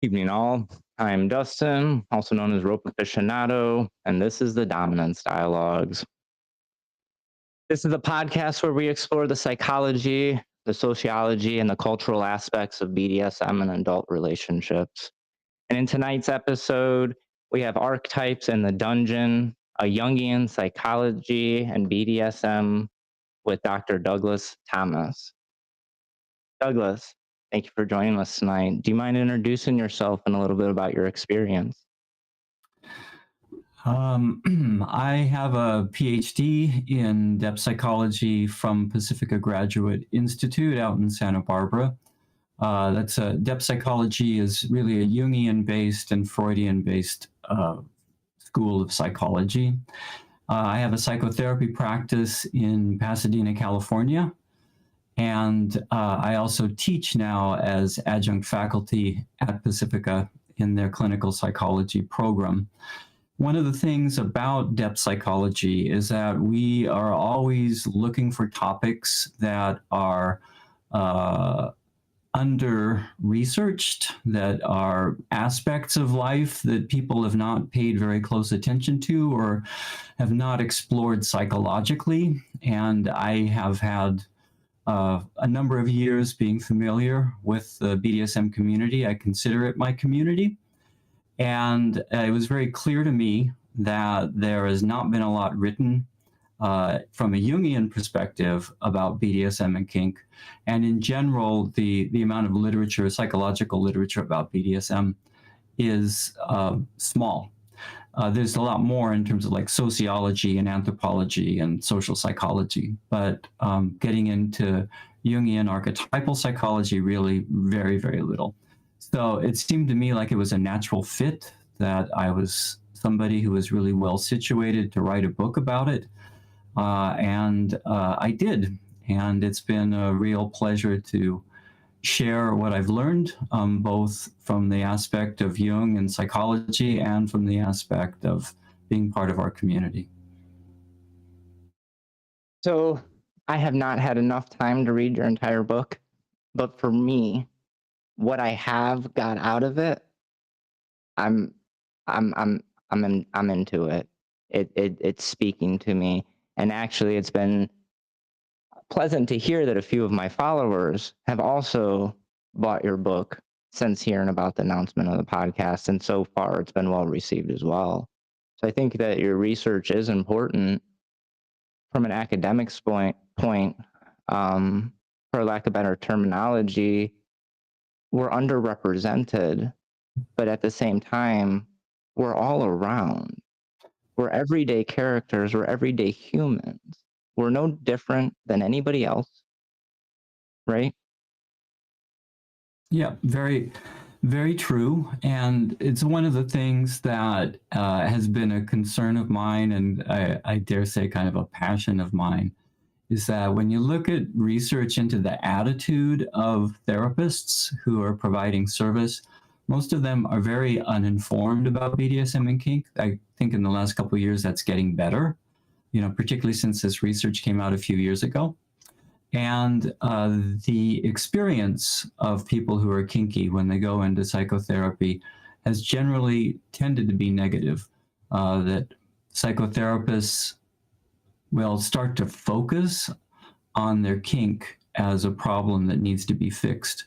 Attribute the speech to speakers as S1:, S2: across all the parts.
S1: Evening, all. I'm Dustin, also known as Rope Aficionado, and this is the Dominance Dialogues. This is a podcast where we explore the psychology, the sociology, and the cultural aspects of BDSM and adult relationships. And in tonight's episode, we have Archetypes in the Dungeon, a Jungian psychology and BDSM with Dr. Douglas Thomas. Douglas, thank you for joining us tonight. Do you mind introducing yourself and a little bit about your experience?
S2: I have a PhD in depth psychology from Pacifica Graduate Institute out in Santa Barbara. Depth psychology is really a Jungian-based and Freudian-based school of psychology. I have a psychotherapy practice in Pasadena, California, and I also teach now as adjunct faculty at Pacifica in their clinical psychology program. One of the things about depth psychology is that we are always looking for topics that are under-researched, that are aspects of life that people have not paid very close attention to or have not explored psychologically. And I have had a number of years being familiar with the BDSM community. I consider it my community. And it was very clear to me that there has not been a lot written from a Jungian perspective about BDSM and kink. And in general, the amount of literature, psychological literature about BDSM is small. There's a lot more in terms of like sociology and anthropology and social psychology, but getting into Jungian archetypal psychology, really very, very little. So it seemed to me like it was a natural fit that I was somebody who was really well situated to write a book about it. And I did. And it's been a real pleasure to share what I've learned, both from the aspect of Jung and psychology and from the aspect of being part of our community.
S1: So I have not had enough time to read your entire book, but for me, what I have got out of it, I'm into it. It's speaking to me, and actually, it's been pleasant to hear that a few of my followers have also bought your book since hearing about the announcement of the podcast, and so far, it's been well received as well. So I think that your research is important from an academic point, for lack of better terminology, we're underrepresented, but at the same time, we're all around. We're everyday characters, we're everyday humans. We're no different than anybody else, right?
S2: Yeah, very, very true. And it's one of the things that has been a concern of mine, and I dare say kind of a passion of mine, is that when you look at research into the attitude of therapists who are providing service, most of them are very uninformed about BDSM and kink. I think in the last couple of years that's getting better, particularly since this research came out a few years ago. And the experience of people who are kinky when they go into psychotherapy has generally tended to be negative, that psychotherapists will start to focus on their kink as a problem that needs to be fixed.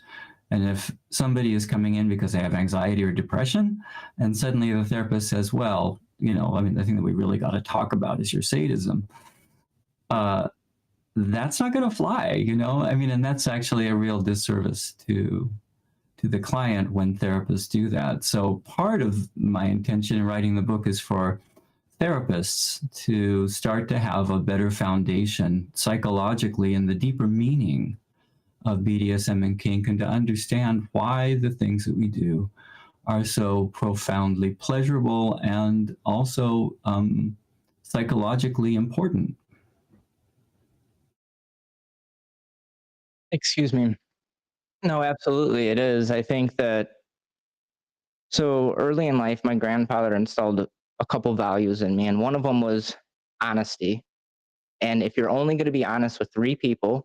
S2: And if somebody is coming in because they have anxiety or depression, and suddenly the therapist says, well, the thing that we really got to talk about is your sadism, that's not going to fly, and that's actually a real disservice to the client when therapists do that. So part of my intention in writing the book is for therapists to start to have a better foundation psychologically in the deeper meaning of BDSM and kink, and to understand why the things that we do are so profoundly pleasurable and also psychologically important.
S1: Excuse me. No, absolutely, it is. I think that so early in life, my grandfather installed a couple values in me, and one of them was honesty. And if you're only going to be honest with three people,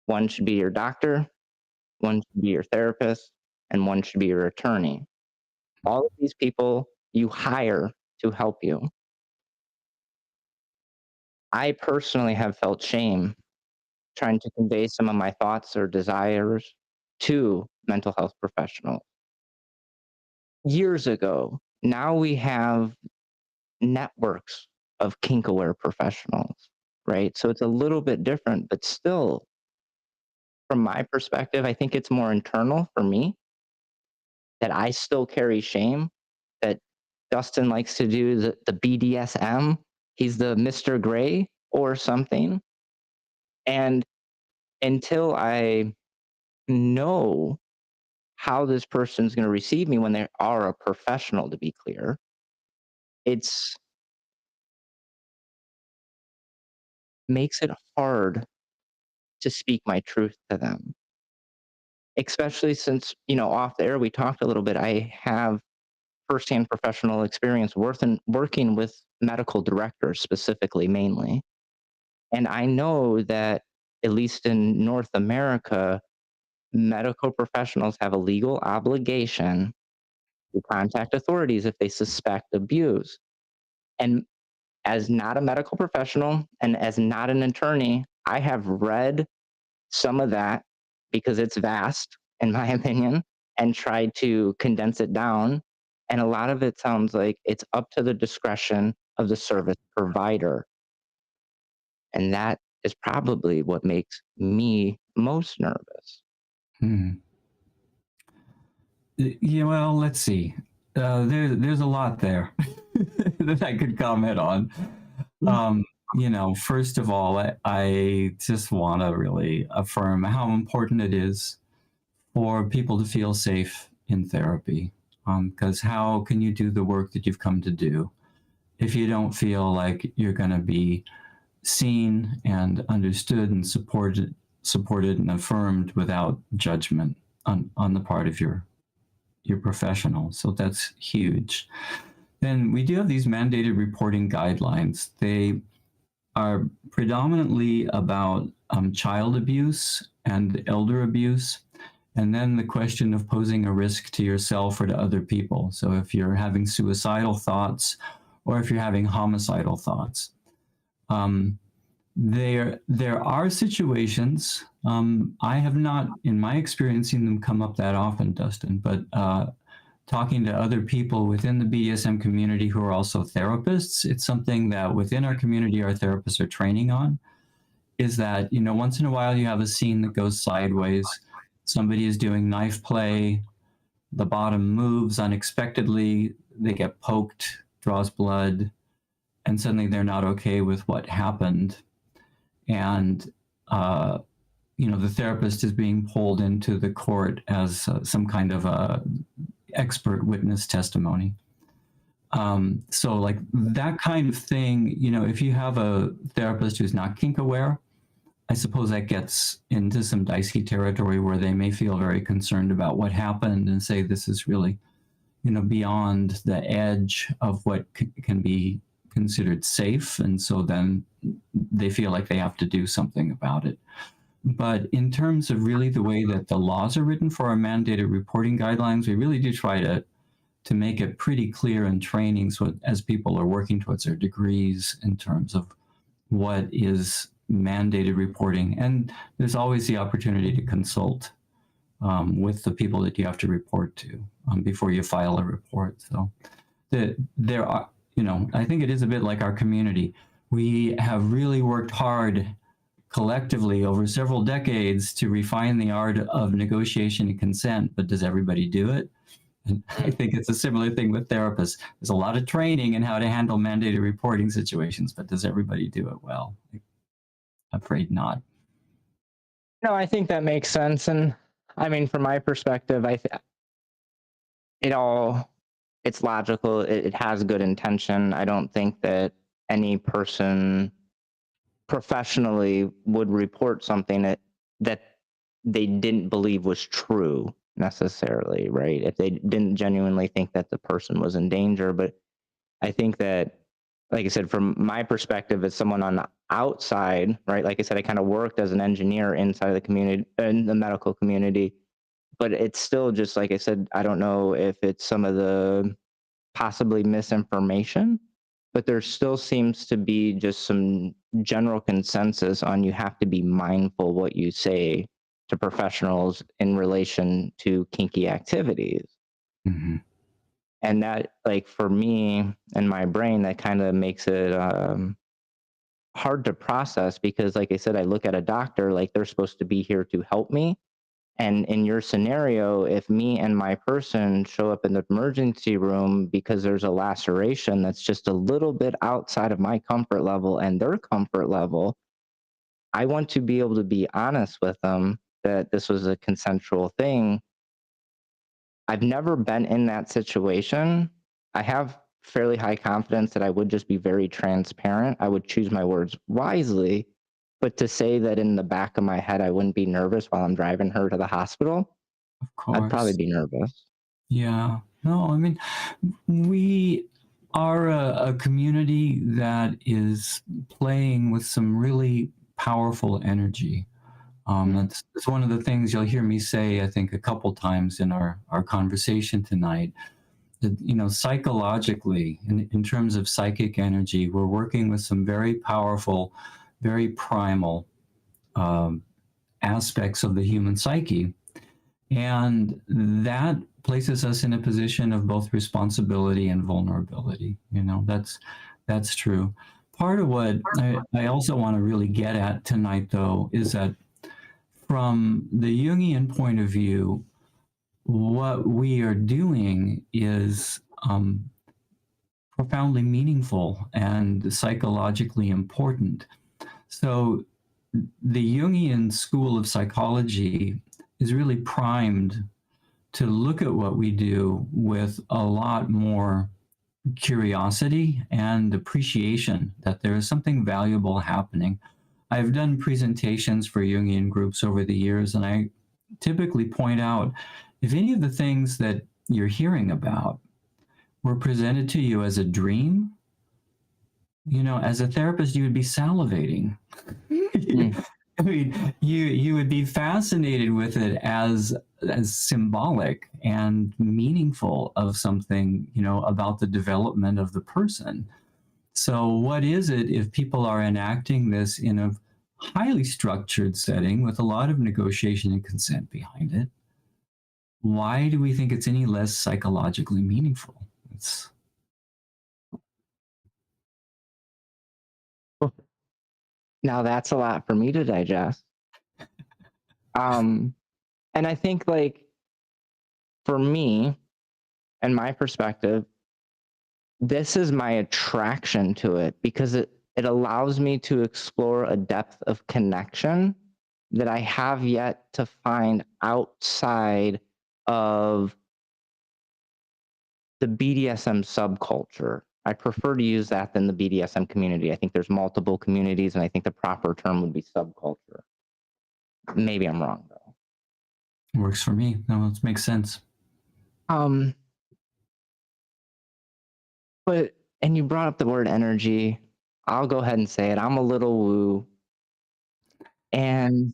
S1: one should be your doctor, one should be your therapist, and one should be your attorney. All of these people you hire to help you. I personally have felt shame trying to convey some of my thoughts or desires to mental health professionals years ago. Now we have networks of kink aware professionals, right? So it's a little bit different, but still, from my perspective, I think it's more internal for me that I still carry shame that Dustin likes to do the BDSM. He's the Mr. Gray or something. And until I know how this person's going to receive me when they are a professional, to be clear, it's makes it hard to speak my truth to them. Especially since, off the air, we talked a little bit. I have firsthand professional experience working with medical directors specifically, mainly. And I know that, at least in North America, medical professionals have a legal obligation to contact authorities if they suspect abuse. And as not a medical professional and as not an attorney, I have read some of that because it's vast, in my opinion, and tried to condense it down. And a lot of it sounds like it's up to the discretion of the service provider. And that is probably what makes me most nervous.
S2: Hmm. Yeah, well, let's see. There's a lot there that I could comment on. First of all, I just want to really affirm how important it is for people to feel safe in therapy. Because how can you do the work that you've come to do if you don't feel like you're going to be seen and understood and supported and affirmed without judgment on the part of your professional? So that's huge. Then we do have these mandated reporting guidelines. They are predominantly about child abuse and elder abuse, and then the question of posing a risk to yourself or to other people. So if you're having suicidal thoughts or if you're having homicidal thoughts. There are situations, I have not, in my experience, seen them come up that often, Dustin, but talking to other people within the BDSM community who are also therapists, it's something that within our community, our therapists are training on, is that, once in a while you have a scene that goes sideways. Somebody is doing knife play, the bottom moves unexpectedly, they get poked, draws blood, and suddenly they're not okay with what happened. And, the therapist is being pulled into the court as some kind of a expert witness testimony. So like that kind of thing, if you have a therapist who's not kink aware, I suppose that gets into some dicey territory where they may feel very concerned about what happened and say this is really, beyond the edge of what can be considered safe. And so then they feel like they have to do something about it. But in terms of really the way that the laws are written for our mandated reporting guidelines, we really do try to make it pretty clear in training, so as people are working towards their degrees in terms of what is mandated reporting. And there's always the opportunity to consult with the people that you have to report to before you file a report. So there are, I think it is a bit like our community. We have really worked hard collectively over several decades to refine the art of negotiation and consent, but does everybody do it? And I think it's a similar thing with therapists. There's a lot of training in how to handle mandated reporting situations, but does everybody do it well? I'm afraid not.
S1: No, I think that makes sense. And I mean, from my perspective, it's logical. It has good intention. I don't think that any person professionally would report something that they didn't believe was true necessarily, right? If they didn't genuinely think that the person was in danger. But I think that, like I said, from my perspective as someone on the outside, right? Like I said, I kind of worked as an engineer inside of the community, in the medical community. but it's still just like I said, I don't know if it's some of the possibly misinformation, but there still seems to be just some general consensus on you have to be mindful what you say to professionals in relation to kinky activities.
S2: Hmm.
S1: And that, like, for me and my brain, that kind of makes it hard to process because, like I said, I look at a doctor like they're supposed to be here to help me. And in your scenario, if me and my person show up in the emergency room because there's a laceration that's just a little bit outside of my comfort level and their comfort level, I want to be able to be honest with them that this was a consensual thing. I've never been in that situation. I have fairly high confidence that I would just be very transparent. I would choose my words wisely. But to say that in the back of my head, I wouldn't be nervous while I'm driving her to the hospital,
S2: Of
S1: I'd probably
S2: course.
S1: be nervous.
S2: Yeah. No, I mean, we are a community that is playing with some really powerful energy.
S1: Mm.
S2: That's one of the things you'll hear me say, I think, a couple times in our conversation tonight. That, psychologically, in terms of psychic energy, we're working with some very powerful, very primal um, aspects of the human psyche. And that places us in a position of both responsibility and vulnerability. That's true. Part of what I also want to really get at tonight, though, is that from the Jungian point of view, what we are doing is profoundly meaningful and psychologically important. So, the Jungian school of psychology is really primed to look at what we do with a lot more curiosity and appreciation that there is something valuable happening. I've done presentations for Jungian groups over the years, and I typically point out if any of the things that you're hearing about were presented to you as a dream, as a therapist, you would be salivating.
S1: Mm.
S2: I mean, you would be fascinated with it as symbolic and meaningful of something, about the development of the person. So, what is it if people are enacting this in a highly structured setting with a lot of negotiation and consent behind it? Why do we think it's any less psychologically meaningful? It's
S1: Now that's a lot for me to digest. Um, and I think, like, for me and my perspective, this is my attraction to it because it allows me to explore a depth of connection that I have yet to find outside of the BDSM subculture. I prefer to use that than the BDSM community. I think there's multiple communities, and I think the proper term would be subculture. Maybe I'm wrong though.
S2: works for me. No, it makes sense.
S1: Um, but and you brought up the word energy. I'll go ahead and say it. I'm a little woo, and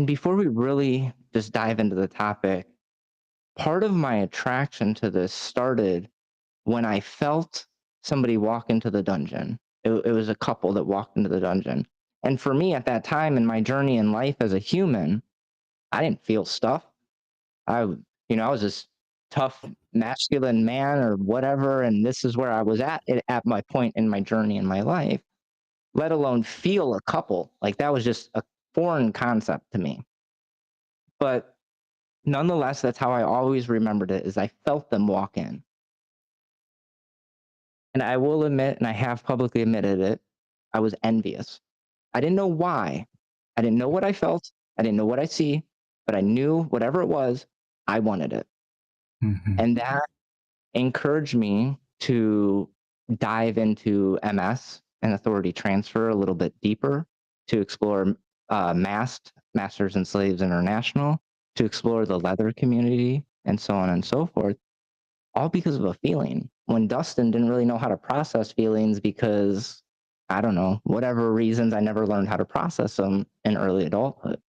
S1: before we really just dive into the topic, part of my attraction to this started when I felt somebody walk into the dungeon. It was a couple that walked into the dungeon. And for me at that time in my journey in life as a human, I didn't feel stuff. I was this tough, masculine man or whatever. And this is where I was at my point in my journey in my life, let alone feel a couple. Like that was just a foreign concept to me. But nonetheless, that's how I always remembered it is I felt them walk in. And I will admit, and I have publicly admitted it, I was envious. I didn't know why. I didn't know what I felt. I didn't know what I see, but I knew whatever it was, I wanted it.
S2: Mm-hmm.
S1: And that encouraged me to dive into MS and authority transfer a little bit deeper, to explore Masters and Slaves International, to explore the leather community, and so on and so forth, all because of a feeling. When Dustin didn't really know how to process feelings because, I don't know, whatever reasons, I never learned how to process them in early adulthood.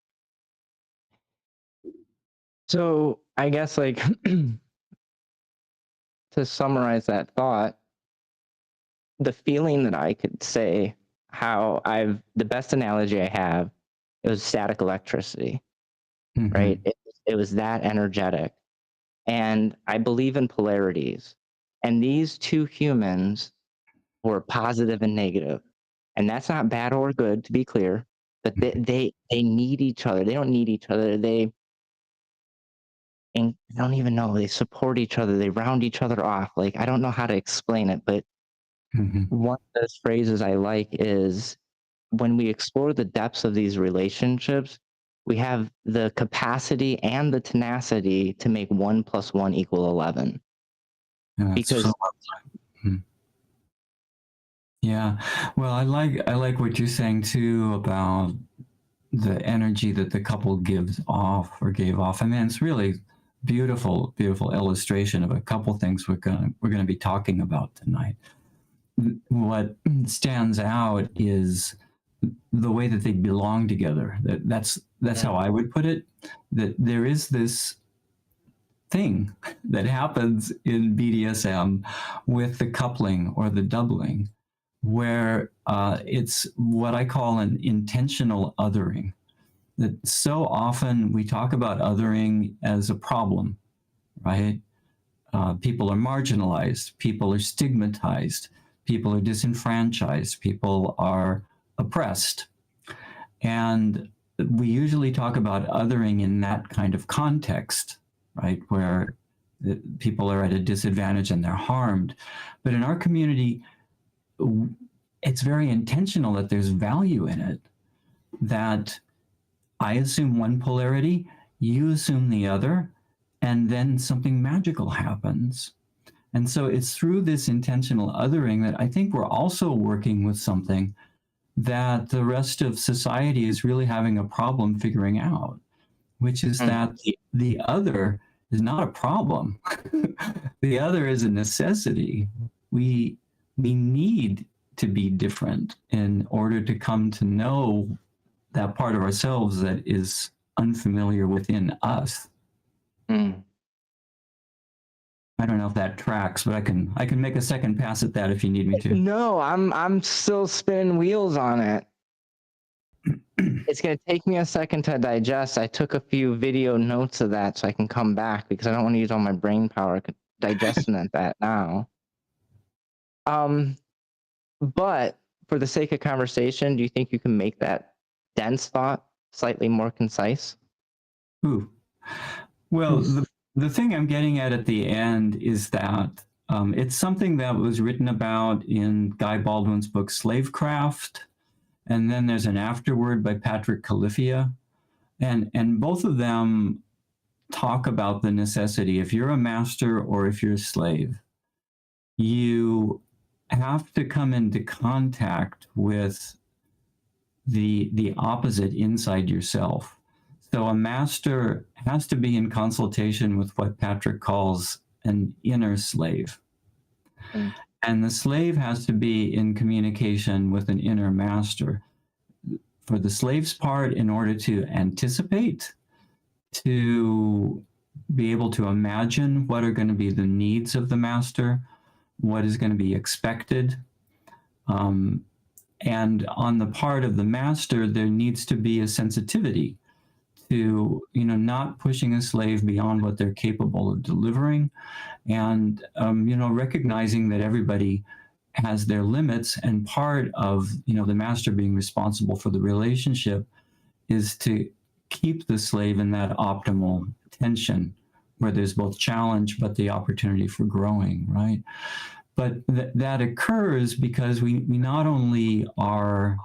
S1: So I guess like to summarize that thought, the feeling that I could say how the best analogy I have, it was static electricity, right?
S2: Hmm.
S1: It was that energetic. And I believe in polarities. And these two humans were positive and negative. And that's not bad or good, to be clear, but they need each other. They don't need each other. And I don't even know. They support each other. They round each other off. Like I don't know how to explain it, but
S2: Hmm.
S1: one of those phrases I like is when we explore the depths of these relationships, we have the capacity and the tenacity to make 1 + 1 = 11.
S2: Yeah, that's so
S1: Because
S2: well said. Mhm. Yeah. Well, I like what you're saying too about the energy that the couple gives off or gave off. I mean, it's really beautiful, beautiful illustration of a couple things we're gonna be talking about tonight. What stands out is the way that they belong together. That's how
S1: mm,
S2: I would put it. That there is this thing that happens in BDSM with the coupling or the doubling, where it's what I call an intentional othering. That so often we talk about othering as a problem, right? People are marginalized, people are stigmatized, people are disenfranchised, people are oppressed. And we usually talk about othering in that kind of context, right? Where people are at a disadvantage and they're harmed. But in our community, it's very intentional that there's value in it, that I assume one polarity, you assume the other, and then something magical happens. And so it's through this intentional othering that I think we're also working with something that the rest of society is really having a problem figuring out, which is
S1: mm,
S2: that the other is not a problem. The other is a necessity. We we need to be different in order to come to know that part of ourselves that is unfamiliar within us.
S1: mm.
S2: I don't know if that tracks, but I can make a second pass at that if you need me to.
S1: No, I'm still spinning wheels on it. It's gonna take me a second to digest. I took a few video notes of that so I can come back because I don't want to use all my brain power digesting that now. Um, but for the sake of conversation, do you think you can make that dense thought slightly more concise?
S2: Ooh. Well,
S1: Mm.
S2: the thing I'm getting at the end is that it's something that was written about in Guy Baldwin's book Slavecraft, and then there's an afterword by Patrick Califia, and both of them talk about the necessity. If you're a master or if you're a slave, you have to come into contact with the opposite inside yourself. So a master has to be in consultation with what Patrick calls an inner slave.
S1: Mm.
S2: And the slave has to be in communication with an inner master. For the slave's part, in order to anticipate, to be able to imagine what are going to be the needs of the master, what is going to be expected. Um, and on the part of the master, there needs to be a sensitivity to, not pushing a slave beyond what they're capable of delivering, and recognizing that everybody has their limits, and part of the master being responsible for the relationship is to keep the slave in that optimal tension where there's both challenge but the opportunity for growing, right? But that occurs because we not only are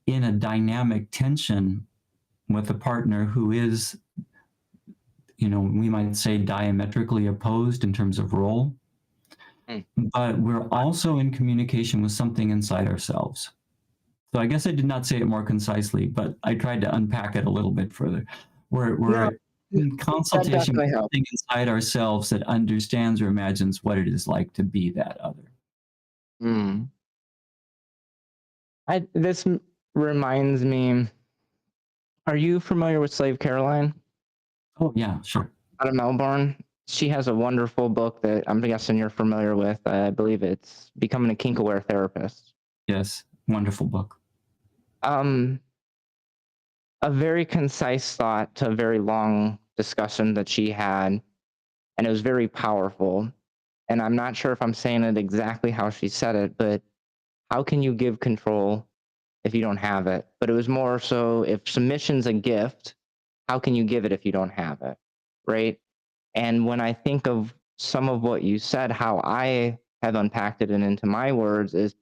S2: in a dynamic tension with a partner who is, we might say diametrically opposed in terms of role,
S1: Mm.
S2: but we're also in communication with something inside ourselves. So I guess I did not say it more concisely, but I tried to unpack it a little bit further.
S1: No,
S2: We're in
S1: that
S2: consultation with
S1: definitely helps.
S2: something inside ourselves that understands or imagines what it is like to be that other.
S1: Mm. This reminds me. Are you familiar with Slave Caroline?
S2: Oh, yeah, sure.
S1: out of Melbourne. She has a wonderful book that I'm guessing you're familiar with. I believe it's Becoming a Kink Aware Therapist.
S2: Yes, wonderful book.
S1: Um, a very concise thought to a very long discussion that she had, and it was very powerful. And I'm not sure if I'm saying it exactly how she said it, but how can you give control if you don't have it? But it was more so, if submission's a gift, how can you give it if you don't have it? Right. And when I think of some of what you said, how I have unpacked it and into my words is,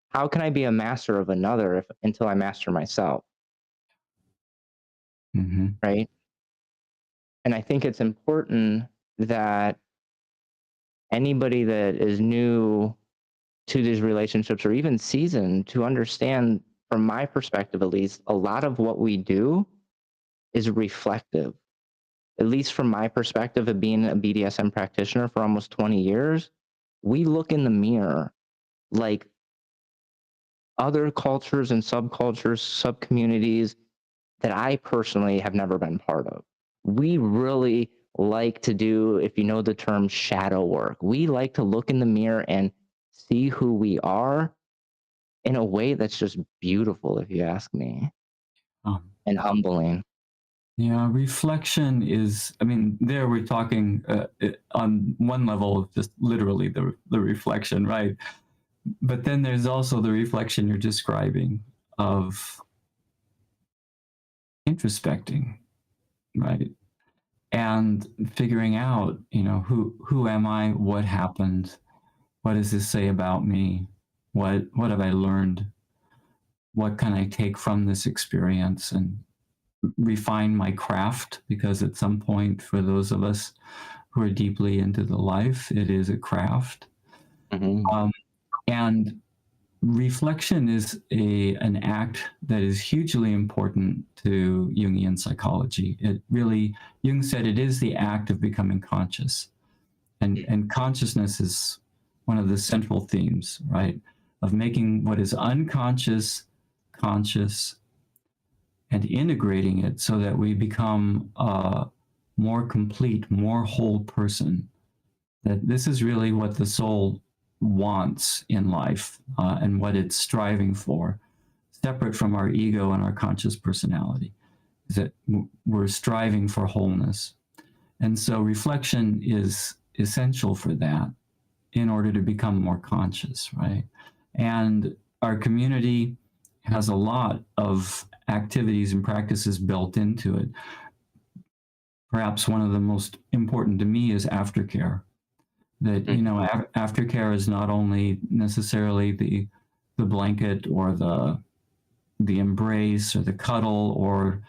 S1: how can I be a master of another until I master myself?
S2: Hmm.
S1: Right. And I think it's important that anybody that is new to these relationships or even seasoned to understand, from my perspective at least, a lot of what we do is reflective. At least from my perspective of being a BDSM practitioner for almost 20 years, we look in the mirror like other cultures and subcultures, subcommunities that I personally have never been part of. We really like to do, if you know the term, shadow work. We like to look in the mirror and see who we are in a way that's just beautiful, if you ask me,
S2: Um,
S1: and humbling.
S2: yeah, reflection is, I mean, there we're talking on one level, just literally the reflection, right? But then there's also the reflection you're describing of introspecting, right? And figuring out, who am I? What happened? What does this say about me? What have I learned? What can I take from this experience and refine my craft? Because at some point, for those of us who are deeply into the life, it is a craft.
S1: Mm-hmm.
S2: And reflection is an act that is hugely important to Jungian psychology. It really, Jung said, it is the act of becoming conscious. And consciousness is one of the central themes, right? Of making what is unconscious conscious and integrating it so that we become a more complete, more whole person. That this is really what the soul wants in life and what it's striving for, separate from our ego and our conscious personality, is that we're striving for wholeness. And so reflection is essential for that in order to become more conscious, right? And our community has a lot of activities and practices built into it. Perhaps one of the most important to me is aftercare. That aftercare is not only necessarily the blanket or the embrace or the cuddle or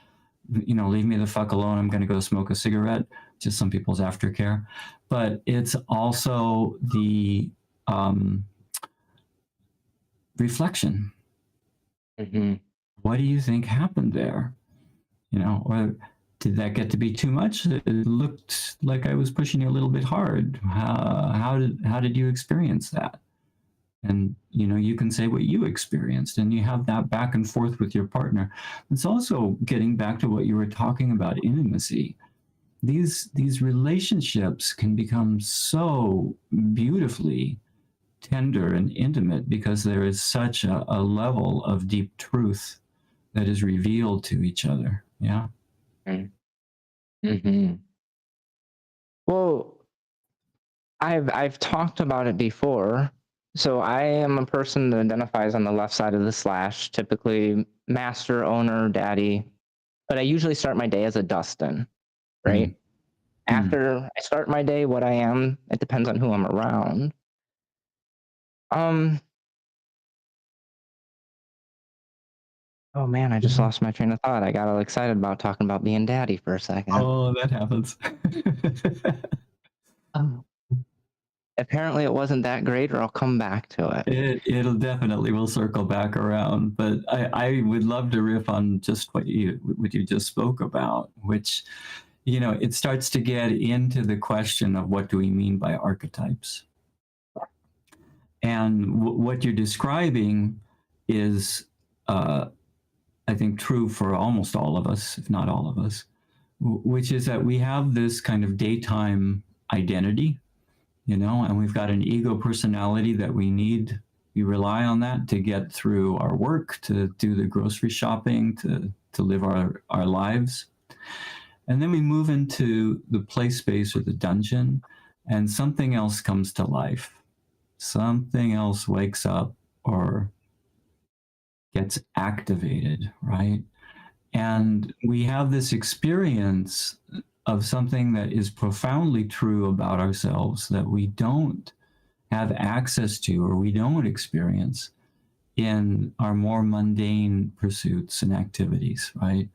S2: leave me the fuck alone, I'm going to go smoke a cigarette, just some people's aftercare, but it's also the reflection.
S1: Mm-hmm.
S2: What do you think happened there? Or did that get to be too much? It looked like I was pushing you a little bit hard. How did you experience that? And you can say what you experienced, and you have that back and forth with your partner. It's also getting back to what you were talking about, intimacy. These relationships can become so beautifully tender and intimate because there is such a level of deep truth that is revealed to each other. Yeah.
S1: Mm-hmm. Well, I've talked about it before. So I am a person that identifies on the left side of the slash, typically master, owner, daddy. But I usually start my day as a Dustin, right?
S2: Mm.
S1: After I start my day, what I am, it depends on who I'm around. Oh man, I just lost my train of thought. I got all excited about talking about being daddy for a second.
S2: Oh, that happens.
S1: Apparently it wasn't that great, or I'll come back to it.
S2: It'll definitely will circle back around, but I would love to riff on just what you just spoke about, which it starts to get into the question of what do we mean by archetypes, and what you're describing is I think true for almost all of us, if not all of us, which is that we have this kind of daytime identity, and we've got an ego personality that we rely on that to get through our work, to do the grocery shopping, to live our lives. And then we move into the play space or the dungeon, and something else comes to life. Something else wakes up or gets activated, right? And we have this experience of something that is profoundly true about ourselves that we don't have access to, or we don't experience in our more mundane pursuits and activities, right?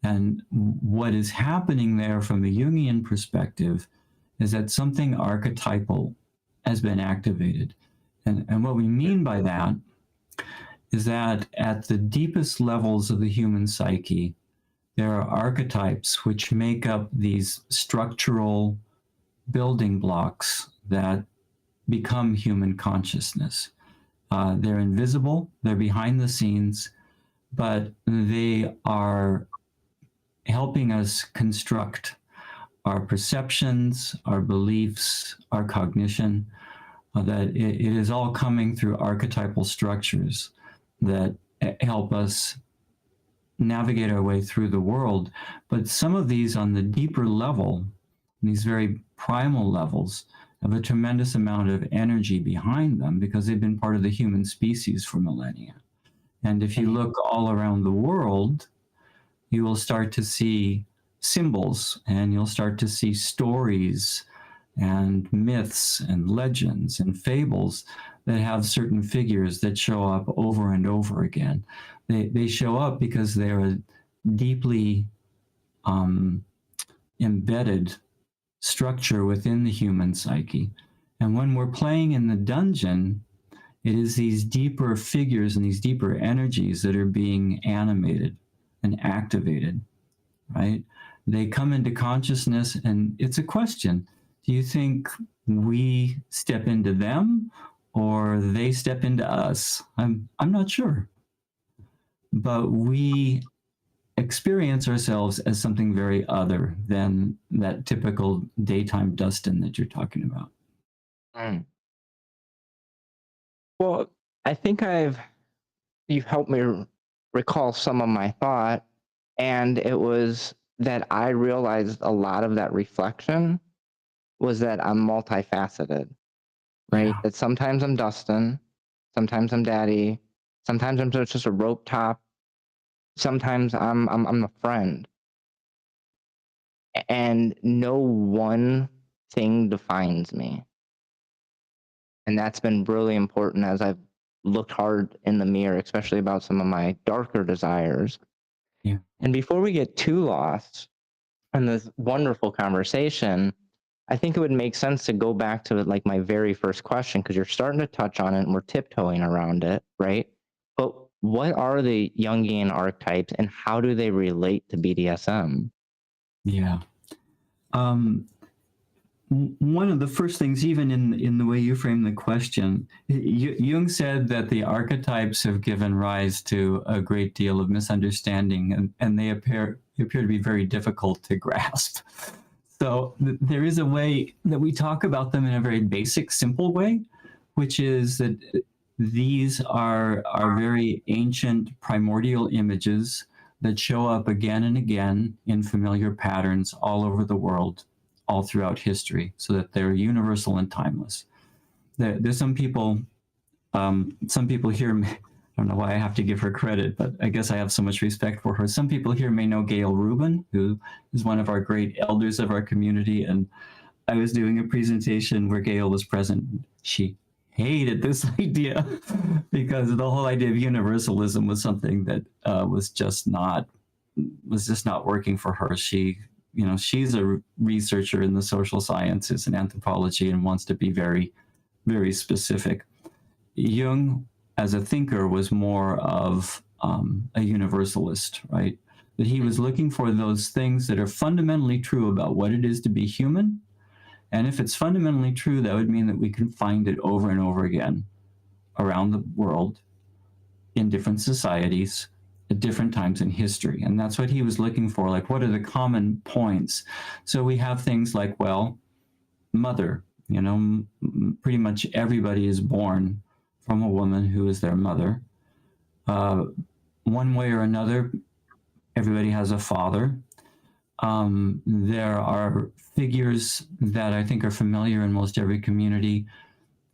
S2: And what is happening there from a Jungian perspective is that something archetypal has been activated. And what we mean by that is that at the deepest levels of the human psyche, there are archetypes which make up these structural building blocks that become human consciousness. They're invisible, they're behind the scenes, but they are helping us construct our perceptions, our beliefs, our cognition, that it is all coming through archetypal structures that help us navigate our way through the world. But some of these on the deeper level, these very primal levels, have a tremendous amount of energy behind them because they've been part of the human species for millennia. And if you look all around the world, you will start to see symbols, and you'll start to see stories and myths and legends and fables that have certain figures that show up over and over again. They show up because they're a deeply embedded structure within the human psyche. And when we're playing in the dungeon, it is these deeper figures and these deeper energies that are being animated and activated, right? They come into consciousness, and it's a question. Do you think we step into them or they step into us? I'm not sure. But we experience ourselves as something very other than that typical daytime Dustin that you're talking about.
S1: Well, I think you've helped me recall some of my thought, and it was that I realized a lot of that reflection was that I'm multifaceted, right?
S2: Yeah.
S1: That sometimes I'm Dustin, sometimes I'm Daddy, sometimes I'm just a rope top, sometimes I'm a friend, and no one thing defines me. And that's been really important as I've looked hard in the mirror, especially about some of my darker desires.
S2: Yeah.
S1: And before we get too lost in this wonderful conversation, I think it would make sense to go back to like my very first question, because you're starting to touch on it and we're tiptoeing around it, right? But what are the Jungian archetypes and how do they relate to BDSM?
S2: Yeah. One of the first things, even in the way you frame the question, Jung said that the archetypes have given rise to a great deal of misunderstanding, and they appear to be very difficult to grasp. So there is a way that we talk about them in a very basic, simple way, which is that these are very ancient primordial images that show up again and again in familiar patterns all over the world, all throughout history, so that they're universal and timeless. There's some people here, I don't know why I have to give her credit, but I guess I have so much respect for her. Some people here may know Gail Rubin, who is one of our great elders of our community, and I was doing a presentation where Gail was present. She hated this idea because the whole idea of universalism was something that was just not working for her. She's a researcher in the social sciences and anthropology and wants to be very, very specific. Jung, as a thinker, was more of a universalist, right? That he was looking for those things that are fundamentally true about what it is to be human. And if it's fundamentally true, that would mean that we can find it over and over again around the world in different societies at different times in history. And that's what he was looking for. Like, what are the common points? So we have things like, well, mother, you know, pretty much everybody is born from a woman who is their mother. One way or another, everybody has a father. There are figures that I think are familiar in most every community.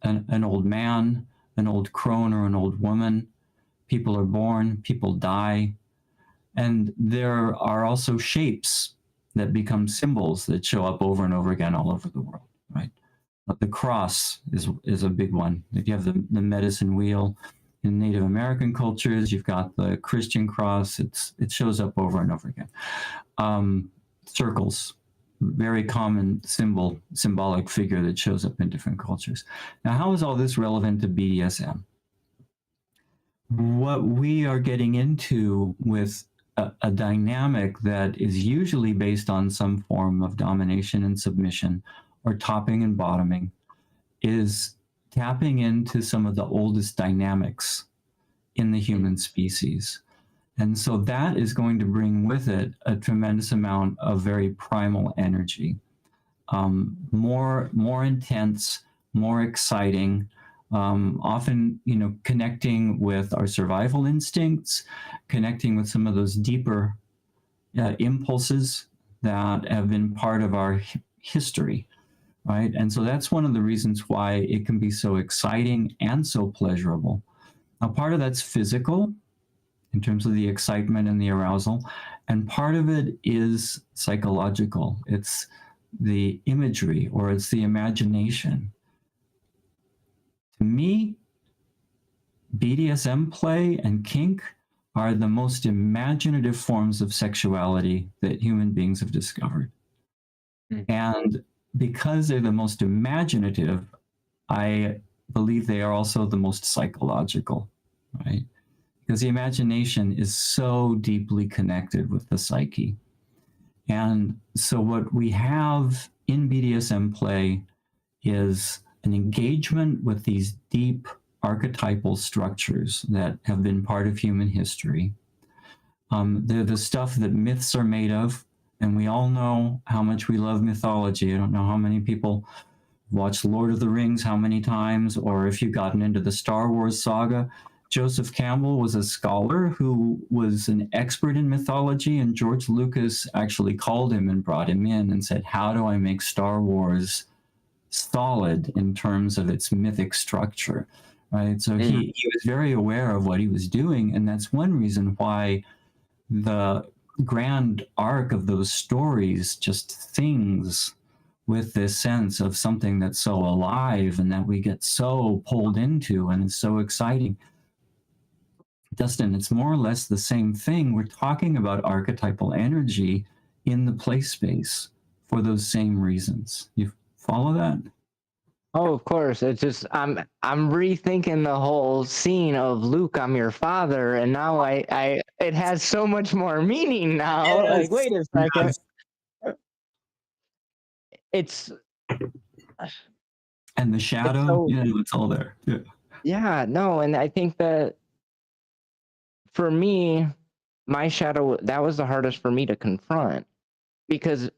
S2: An old man, an old crone, or an old woman. People are born, people die. And there are also shapes that become symbols that show up over and over again all over the world, right? The cross is a big one. If you have the medicine wheel in Native American cultures, you've got the Christian cross. It shows up over and over again. Circles, very common symbolic figure that shows up in different cultures. Now, how is all this relevant to BDSM? What we are getting into with a dynamic that is usually based on some form of domination and submission, or topping and bottoming, is tapping into some of the oldest dynamics in the human species. And so that is going to bring with it a tremendous amount of very primal energy, more intense, more exciting, often, you know, connecting with our survival instincts, connecting with some of those deeper impulses that have been part of our history, right? And so that's one of the reasons why it can be so exciting and so pleasurable. Now, part of that's physical, in terms of the excitement and the arousal, and part of it is psychological. It's the imagery, or it's the imagination. To me, BDSM play and kink are the most imaginative forms of sexuality that human beings have discovered. And because they're the most imaginative, I believe they are also the most psychological, right? Because the imagination is so deeply connected with the psyche. And so what we have in BDSM play is an engagement with these deep archetypal structures that have been part of human history. They're the stuff that myths are made of, and we all know how much we love mythology. I don't know how many people watched Lord of the Rings how many times, or if you've gotten into the Star Wars saga. Joseph Campbell was a scholar who was an expert in mythology, and George Lucas actually called him and brought him in and said, how do I make Star Wars solid in terms of its mythic structure, right? So he was very aware of what he was doing, and that's one reason why the grand arc of those stories just sings with this sense of something that's so alive and that we get so pulled into, and it's so exciting. Dustin, it's more or less the same thing. We're talking about archetypal energy in the play space for those same reasons. You follow that?
S1: Oh, of course. It's just I'm rethinking the whole scene of Luke, I'm your father, and now I it has so much more meaning now. Like, wait a second.
S2: Yes.
S1: It's
S2: and the shadow, it's all there.
S1: Yeah, no, and I think that for me, my shadow, that was the hardest for me to confront, because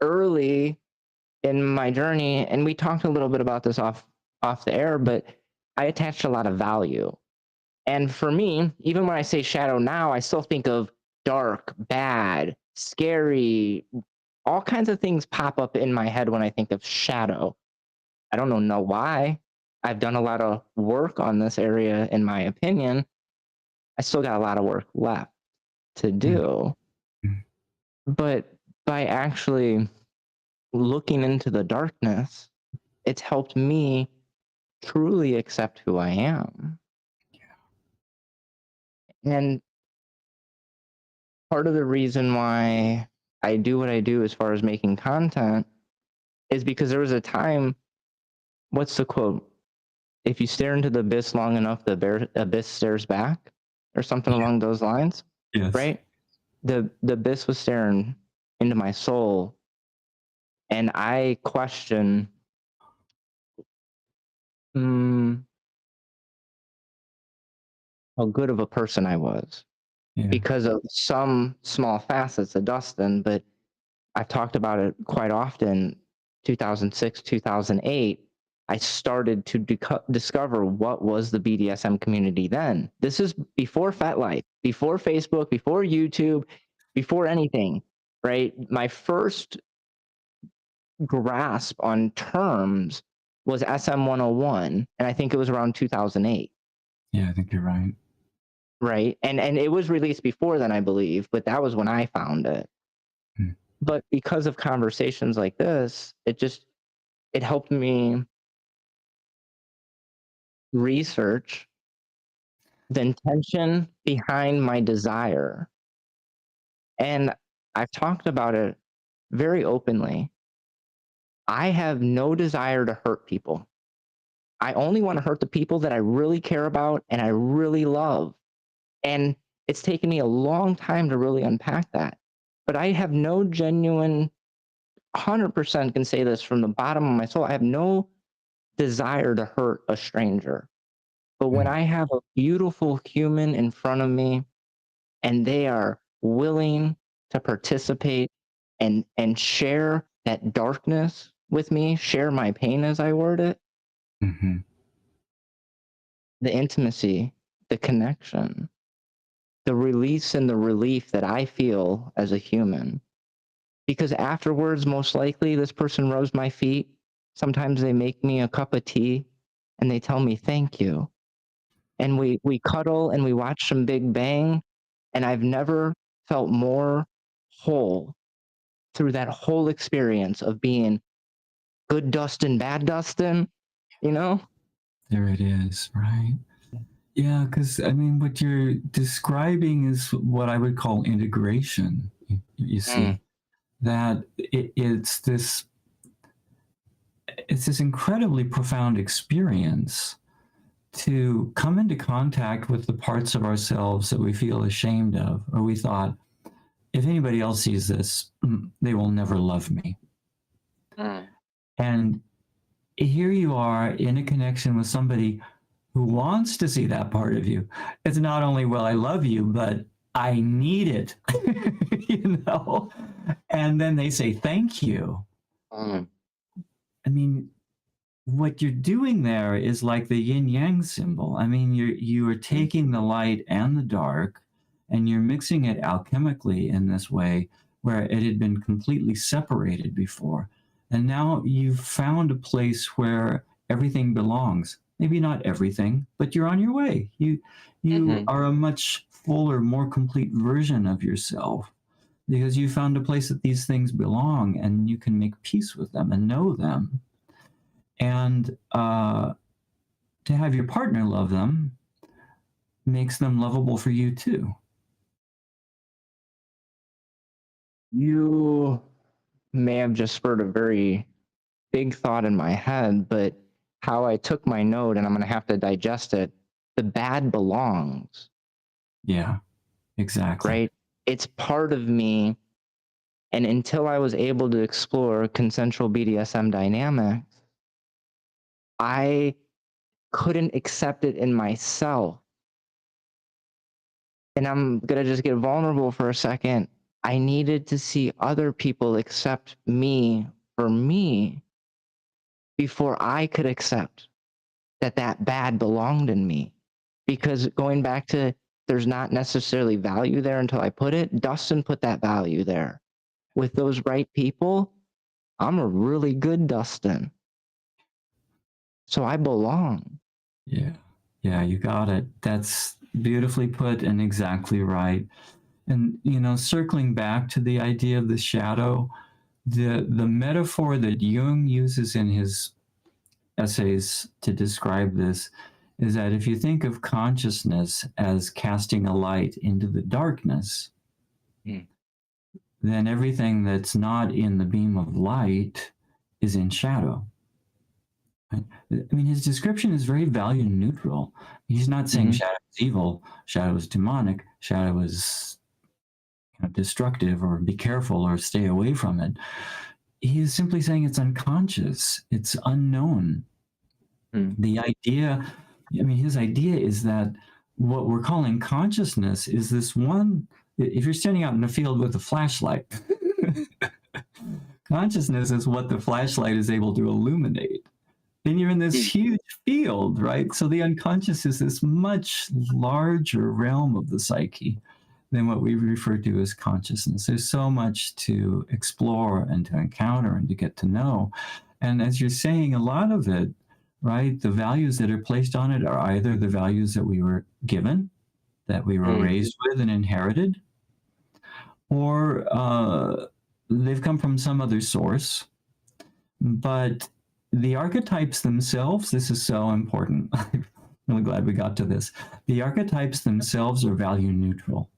S1: early in my journey, and we talked a little bit about this off the air, but I attached a lot of value. And for me, even when I say shadow now, I still think of dark, bad, scary, all kinds of things pop up in my head when I think of shadow. I don't know why. I've done a lot of work on this area, in my opinion. I still got a lot of work left to do. But by actually looking into the darkness, it's helped me truly accept who I am. And part of the reason why I do what I do as far as making content is because there was a time, what's the quote? If you stare into the abyss long enough, the abyss stares back, or something along those lines.
S2: Yes.
S1: Right? The abyss was staring into my soul, and I question how good of a person I was.
S2: Yeah.
S1: because of some small facets of Dustin, but I've talked about it quite often. 2006, 2008, I started to discover what was the BDSM community then. This is before FetLife, before Facebook, before YouTube, before anything, right? My first grasp on terms was SM 101, and I think it was around 2008.
S2: Yeah, I think you're right.
S1: Right. And it was released before then, I believe, but that was when I found it.
S2: Hmm.
S1: But because of conversations like this, it helped me research the intention behind my desire. And I've talked about it very openly. I have no desire to hurt people. I only want to hurt the people that I really care about and I really love. And it's taken me a long time to really unpack that. But I have no genuine 100% can say this from the bottom of my soul. I have no desire to hurt a stranger. But when
S2: Hmm.
S1: I have a beautiful human in front of me and they are willing to participate and share that darkness with me, share my pain as I word it,
S2: Mm-hmm.
S1: the intimacy, the connection, the release and the relief that I feel as a human. Because afterwards, most likely, this person rubs my feet. Sometimes they make me a cup of tea and they tell me thank you. And we cuddle and we watch some Big Bang. And I've never felt more whole through that whole experience of being good Dustin, bad Dustin, you know?
S2: There it is, right? Yeah, because I mean, what you're describing is what I would call integration. You
S1: Mm,
S2: see, that it's this incredibly profound experience to come into contact with the parts of ourselves that we feel ashamed of, or we thought, if anybody else sees this, they will never love me.
S1: mm,
S2: And here you are in a connection with somebody who wants to see that part of you. It's not only, well, I love you, but I need it, you know? And then they say, thank you.
S1: mm,
S2: I mean, what you're doing there is like the yin yang symbol. I mean, you are
S1: mm,
S2: taking the light and the dark and you're mixing it alchemically in this way where it had been completely separated before. And now you've found a place where everything belongs. Maybe not everything, but you're on your way. You
S1: mhm.
S2: are a much fuller, more complete version of yourself because you found a place that these things belong and you can make peace with them and know them. And to have your partner love them makes them lovable for you too.
S1: You may have just spurred a very big thought in my head, but how I took my note and I'm going to have to digest it. The bad belongs,
S2: Yeah, exactly.
S1: right? It's part of me. And until I was able to explore consensual BDSM dynamics, I couldn't accept it in myself. And I'm going to just get vulnerable for a second. I needed to see other people accept me for me before I could accept that that bad belonged in me. Because going back to there's not necessarily value there until I put it, Dustin put that value there. With those right people, I'm a really good Dustin. So I belong.
S2: Yeah. Yeah, you got it. That's beautifully put and exactly right. And circling back to the idea of the shadow, the metaphor that Jung uses in his essays to describe this is that if you think of consciousness as casting a light into the darkness,
S1: Mm.
S2: then everything that's not in the beam of light is in shadow. I mean, his description is very value neutral. He's not saying
S1: Mm-hmm.
S2: shadow is evil, shadow is demonic, shadow is destructive, or be careful or stay away from it. He's simply saying it's unconscious, it's unknown.
S1: Mm.
S2: The idea, I mean, his idea is that what we're calling consciousness is this one, if you're standing out in a field with a flashlight, consciousness is what the flashlight is able to illuminate. And you're in this huge field, right? So the unconscious is this much larger realm of the psyche than what we refer to as consciousness. There's so much to explore and to encounter and to get to know. And as you're saying, a lot of it, right, the values that are placed on it are either the values that we were given, that we were raised with and inherited, or they've come from some other source. But the archetypes themselves, this is so important. I'm really glad we got to this. The archetypes themselves are value neutral.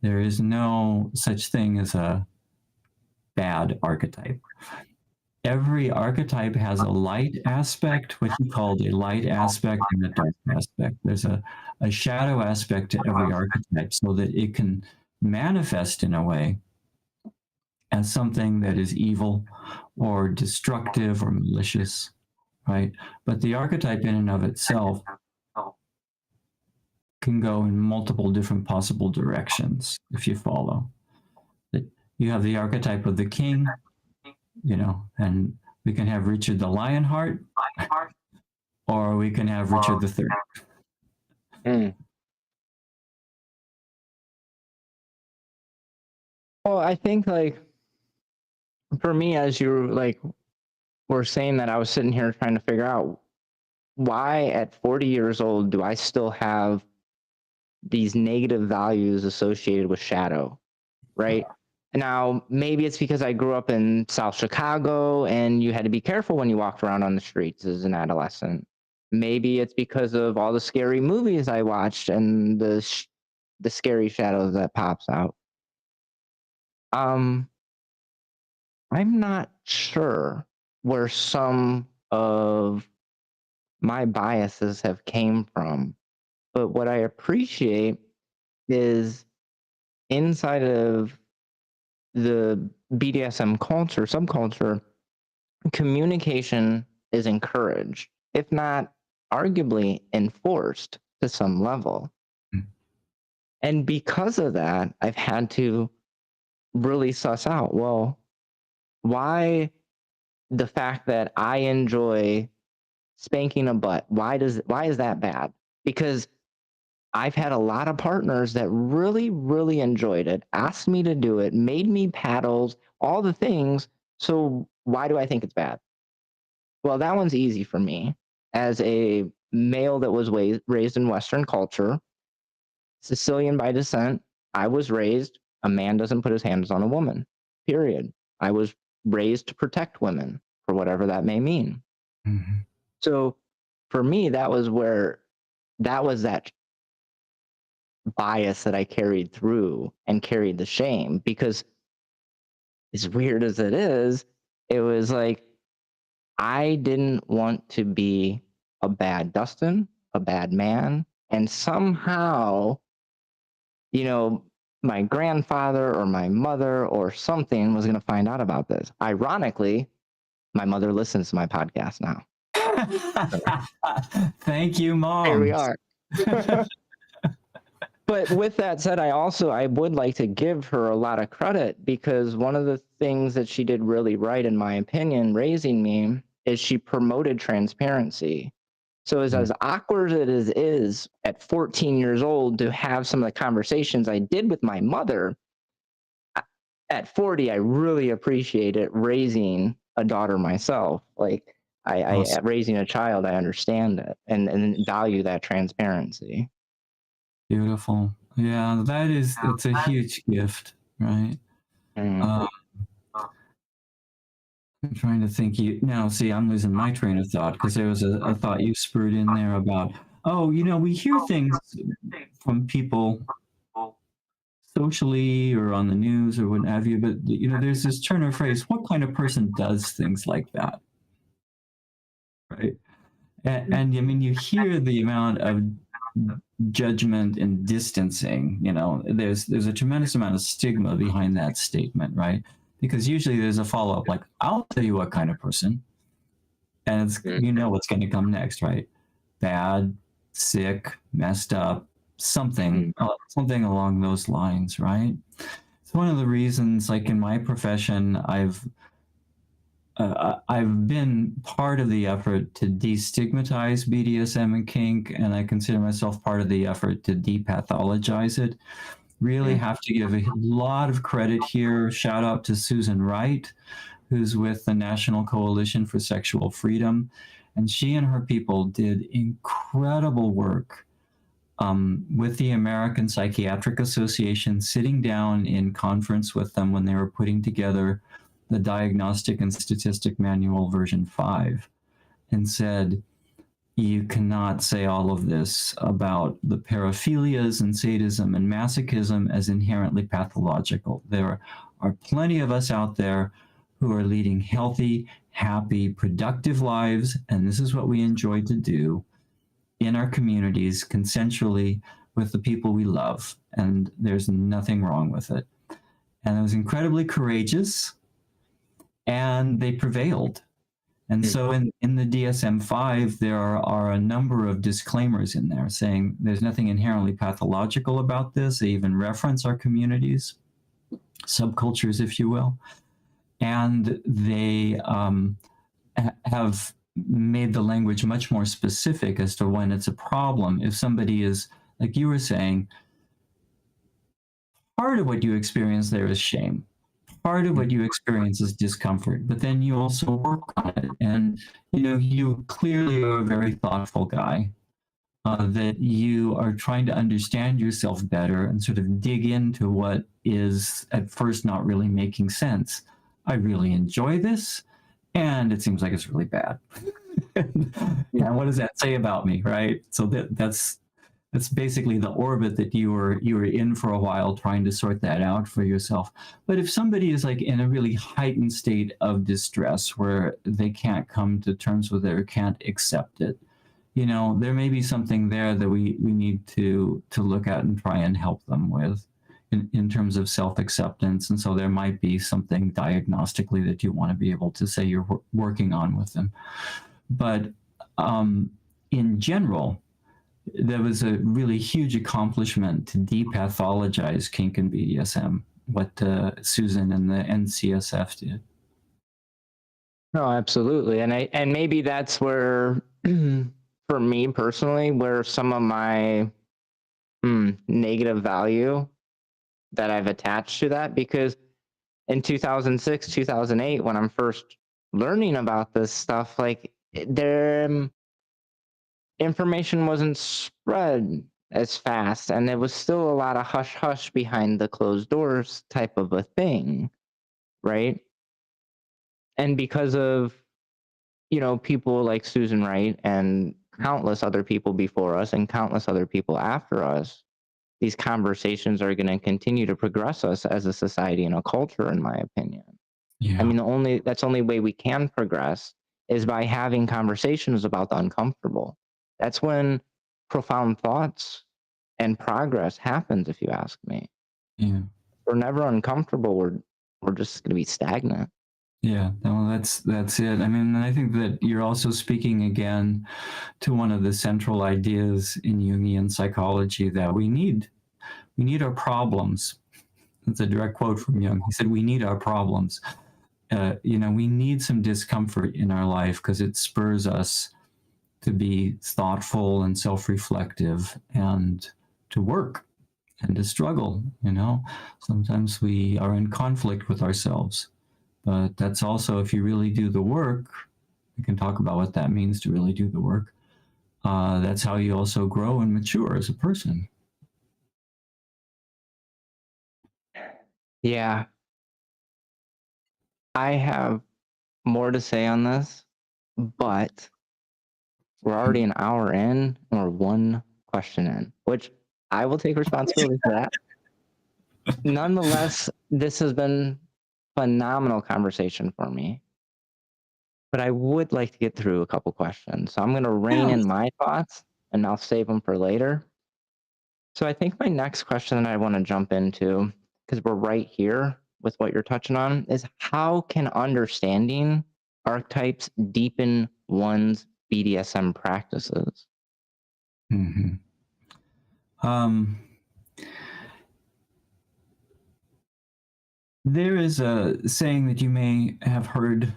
S2: There is no such thing as a bad archetype. Every archetype has a light aspect, what he called a light aspect, and a dark aspect. There's a shadow aspect to every archetype so that it can manifest in a way as something that is evil or destructive or malicious, right? But the archetype in and of itself can go in multiple different possible directions if you follow. You have the archetype of the king, you know, and we can have Richard the Lionheart, or we can have Richard the Third.
S1: Well, I think, like, for me, as you like were saying that, I was sitting here trying to figure out why at 40 years old do I still have these negative values associated with shadow, right? Now, maybe it's because I grew up in South Chicago and you had to be careful when you walked around on the streets as an adolescent. Maybe it's because of all the scary movies I watched and the scary shadows that pops out. I'm not sure where some of my biases have came from, but what I appreciate is inside of the BDSM culture, subculture, communication is encouraged, if not arguably enforced to some level. And because of that, I've had to really suss out, well, why the fact that I enjoy spanking a butt, why is that bad? Because I've had a lot of partners that really, really enjoyed it, asked me to do it, made me paddles, all the things. So why do I think it's bad? Well, that one's easy for me. As a male that was raised in Western culture, Sicilian by descent, I was raised, a man doesn't put his hands on a woman, period. I was raised to protect women for whatever that may mean.
S2: Mm-hmm.
S1: So for me, that was that bias that I carried through and carried the shame, because as weird as it is, it was like, I didn't want to be a bad Dustin, a bad man. And somehow, you know, my grandfather or my mother or something was going to find out about this. Ironically, my mother listens to my podcast now.
S2: Thank you, Mom.
S1: Here we are. But with that said, I would like to give her a lot of credit, because one of the things that she did really right, in my opinion, raising me, is she promoted transparency. So as awkward as it is at 14 years old to have some of the conversations I did with my mother, at 40, I really appreciate it raising a daughter myself. Like
S2: Awesome.
S1: raising a child, I understand it and value that transparency.
S2: Beautiful. Yeah, it's a huge gift, right? I'm trying to think. See, I'm losing my train of thought, because there was a thought you spurred in there about, we hear things from people socially or on the news or what have you, but there's this turn of phrase, what kind of person does things like that? Right? And I mean, you hear the amount of judgment and distancing, there's a tremendous amount of stigma behind that statement, right? Because usually there's a follow-up, like, I'll tell you what kind of person, and it's what's going to come next, right? Bad, sick, messed up, something along those lines, right? It's one of the reasons, like in my profession, I've been part of the effort to destigmatize BDSM and kink, and I consider myself part of the effort to depathologize it. Really have to give a lot of credit here. Shout out to Susan Wright, who's with the National Coalition for Sexual Freedom. And she and her people did incredible work with the American Psychiatric Association, sitting down in conference with them when they were putting together the Diagnostic and Statistic Manual version 5, and said, you cannot say all of this about the paraphilias and sadism and masochism as inherently pathological. There are plenty of us out there who are leading healthy, happy, productive lives, and this is what we enjoy to do in our communities consensually with the people we love, and there's nothing wrong with it. And it was incredibly courageous, and they prevailed. And so in the DSM-5, there are a number of disclaimers in there saying there's nothing inherently pathological about this. They even reference our communities, subcultures, if you will. And they have made the language much more specific as to when it's a problem. If somebody is, like you were saying, part of what you experience there is shame. Part of what you experience is discomfort, but then you also work on it. And, you clearly are a very thoughtful guy, that you are trying to understand yourself better and sort of dig into what is at first not really making sense. I really enjoy this, and it seems like it's really bad. And what does that say about me, right? So that's basically the orbit that you were in for a while, trying to sort that out for yourself. But if somebody is like in a really heightened state of distress where they can't come to terms with it or can't accept it, there may be something there that we need to look at and try and help them with in terms of self-acceptance. And so there might be something diagnostically that you want to be able to say you're working on with them. But in general, there was a really huge accomplishment to depathologize kink and BDSM, what Susan and the NCSF did.
S1: No, absolutely. And maybe that's where, for me personally, where some of my negative value that I've attached to that, because in 2006, 2008, when I'm first learning about this stuff, like information wasn't spread as fast, and there was still a lot of hush hush behind the closed doors type of a thing, right? And because of people like Susan Wright and countless other people before us and countless other people after us, these conversations are going to continue to progress us as a society and a culture, in my opinion.
S2: Yeah.
S1: I mean, that's the only way we can progress is by having conversations about the uncomfortable. That's when profound thoughts and progress happens, if you ask me.
S2: Yeah.
S1: We're never uncomfortable. We're just going to be stagnant.
S2: Yeah, well, that's it. I mean, I think that you're also speaking again to one of the central ideas in Jungian psychology, that we need our problems. That's a direct quote from Jung. He said, we need our problems. We need some discomfort in our life because it spurs us to be thoughtful and self-reflective and to work and to struggle. Sometimes we are in conflict with ourselves. But that's also, if you really do the work, we can talk about what that means to really do the work. That's how you also grow and mature as a person.
S1: Yeah. I have more to say on this, but we're already an hour in and we're one question in, which I will take responsibility for that. Nonetheless, this has been phenomenal conversation for me, but I would like to get through a couple questions. So I'm going to rein in my thoughts and I'll save them for later. So I think my next question that I want to jump into, because we're right here with what you're touching on, is how can understanding archetypes deepen one's BDSM practices?
S2: Mm-hmm. Um, there is a saying that you may have heard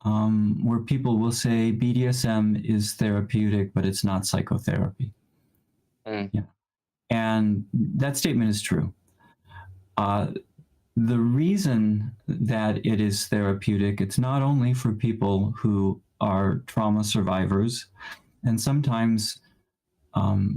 S2: where people will say BDSM is therapeutic, but it's not psychotherapy. Yeah. And that statement is true. The reason that it is therapeutic, it's not only for people who are trauma survivors, and sometimes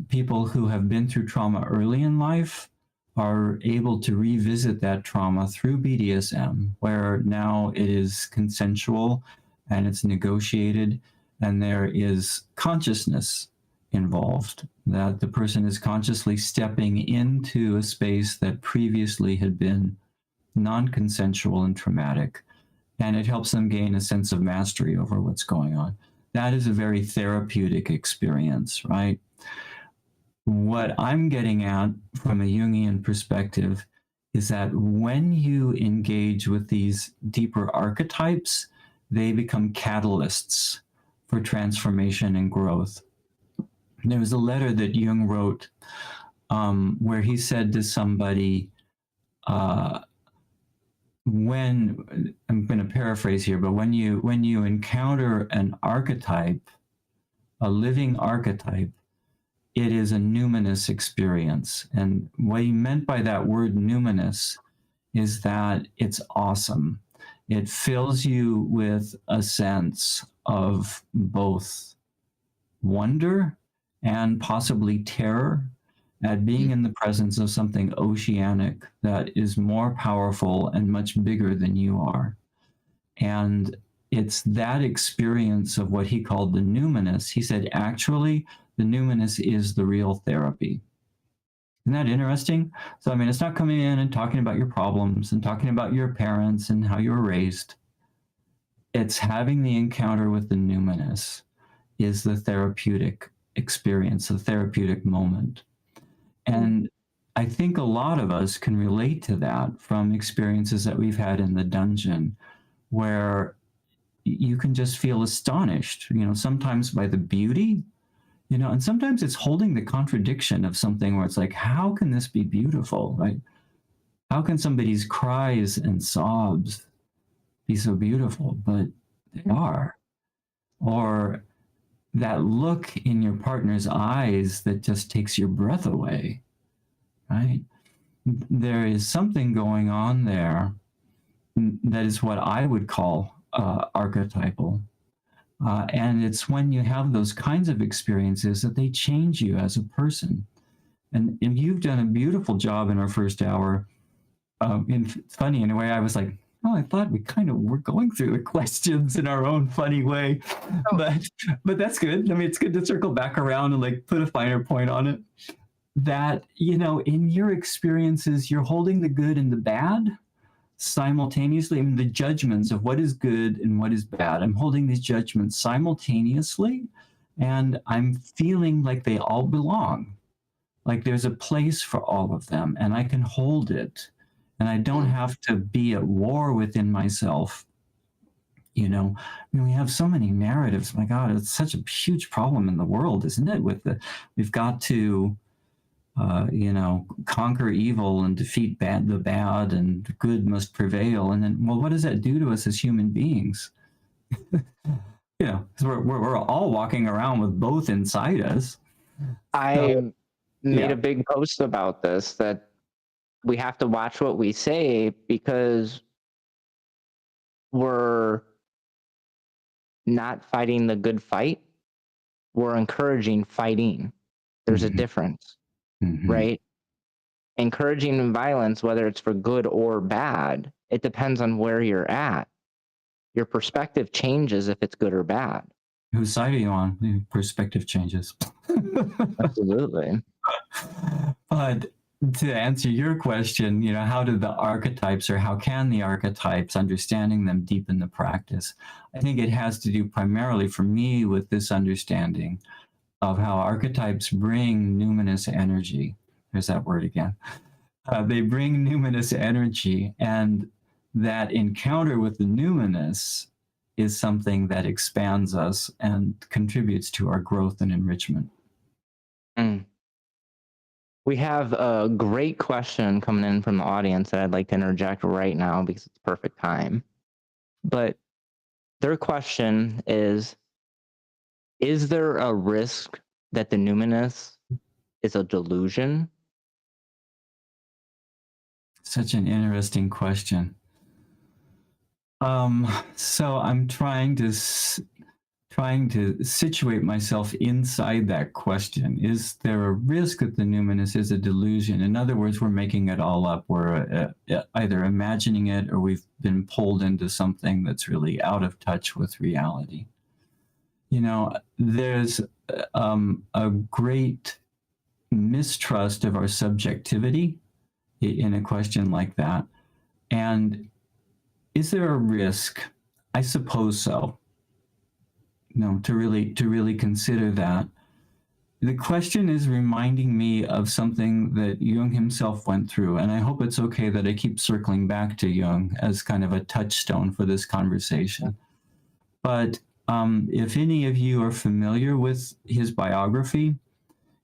S2: people who have been through trauma early in life are able to revisit that trauma through BDSM, where now it is consensual and it's negotiated, and there is consciousness involved, that the person is consciously stepping into a space that previously had been non-consensual and traumatic, and it helps them gain a sense of mastery over what's going on. That is a very therapeutic experience, right? What I'm getting at from a Jungian perspective is that when you engage with these deeper archetypes, they become catalysts for transformation and growth. There was a letter that Jung wrote where he said to somebody, when, I'm going to paraphrase here, but when you encounter an archetype, a living archetype, it is a numinous experience. And what he meant by that word numinous is that it's awesome. It fills you with a sense of both wonder and possibly terror at being in the presence of something oceanic that is more powerful and much bigger than you are. And it's that experience of what he called the numinous. He said, actually, the numinous is the real therapy. Isn't that interesting? So, I mean, it's not coming in and talking about your problems and talking about your parents and how you were raised. It's having the encounter with the numinous is the therapeutic experience, the therapeutic moment. And I think a lot of us can relate to that from experiences that we've had in the dungeon, where you can just feel astonished, sometimes by the beauty, and sometimes it's holding the contradiction of something where it's like, how can this be beautiful, right? How can somebody's cries and sobs be so beautiful? But they are. Or that look in your partner's eyes that just takes your breath away, right? There is something going on there that is what I would call archetypal. And it's when you have those kinds of experiences that they change you as a person. And you've done a beautiful job in our first hour. It's funny, in a way, I was like, oh, I thought we kind of were going through the questions in our own funny way. But that's good. I mean, it's good to circle back around and like put a finer point on it. That, in your experiences, you're holding the good and the bad simultaneously. I mean, the judgments of what is good and what is bad. I'm holding these judgments simultaneously, and I'm feeling like they all belong. Like there's a place for all of them, and I can hold it, and I don't have to be at war within myself. I mean, we have so many narratives. My God, it's such a huge problem in the world, isn't it? We've got to conquer evil and defeat the bad, and good must prevail. And then, well, what does that do to us as human beings? Because we're all walking around with both inside us.
S1: I made a big post about this, that we have to watch what we say, because we're not fighting the good fight. We're encouraging fighting. There's a difference. Right? Encouraging violence, whether it's for good or bad, it depends on where you're at. Your perspective changes if it's good or bad.
S2: Whose side are you on? The perspective changes.
S1: Absolutely.
S2: But to answer your question, how do the archetypes, or how can the archetypes, understanding them, deepen the practice? I think it has to do primarily for me with this understanding of how archetypes bring numinous energy. There's that word again. They bring numinous energy, and that encounter with the numinous is something that expands us and contributes to our growth and enrichment.
S1: We have a great question coming in from the audience that I'd like to interject right now because it's perfect time. But their question is there a risk that the numinous is a delusion?
S2: Such an interesting question. So I'm trying to situate myself inside that question. Is there a risk that the numinous is a delusion? In other words, we're making it all up. We're either imagining it or we've been pulled into something that's really out of touch with reality. You know, there's a great mistrust of our subjectivity in a question like that. And is there a risk? I suppose so. No, to really consider that. The question is reminding me of something that Jung himself went through, and I hope it's okay that I keep circling back to Jung as kind of a touchstone for this conversation. But if any of you are familiar with his biography,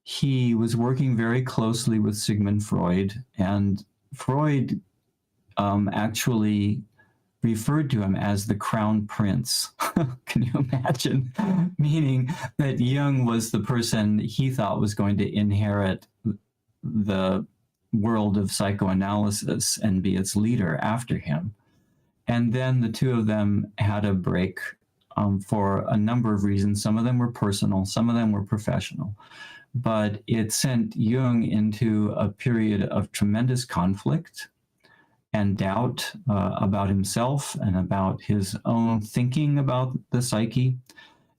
S2: he was working very closely with Sigmund Freud, and Freud actually referred to him as the crown prince. Can you imagine? Meaning that Jung was the person he thought was going to inherit the world of psychoanalysis and be its leader after him. And then the two of them had a break for a number of reasons. Some of them were personal, some of them were professional. But it sent Jung into a period of tremendous conflict and doubt about himself and about his own thinking about the psyche.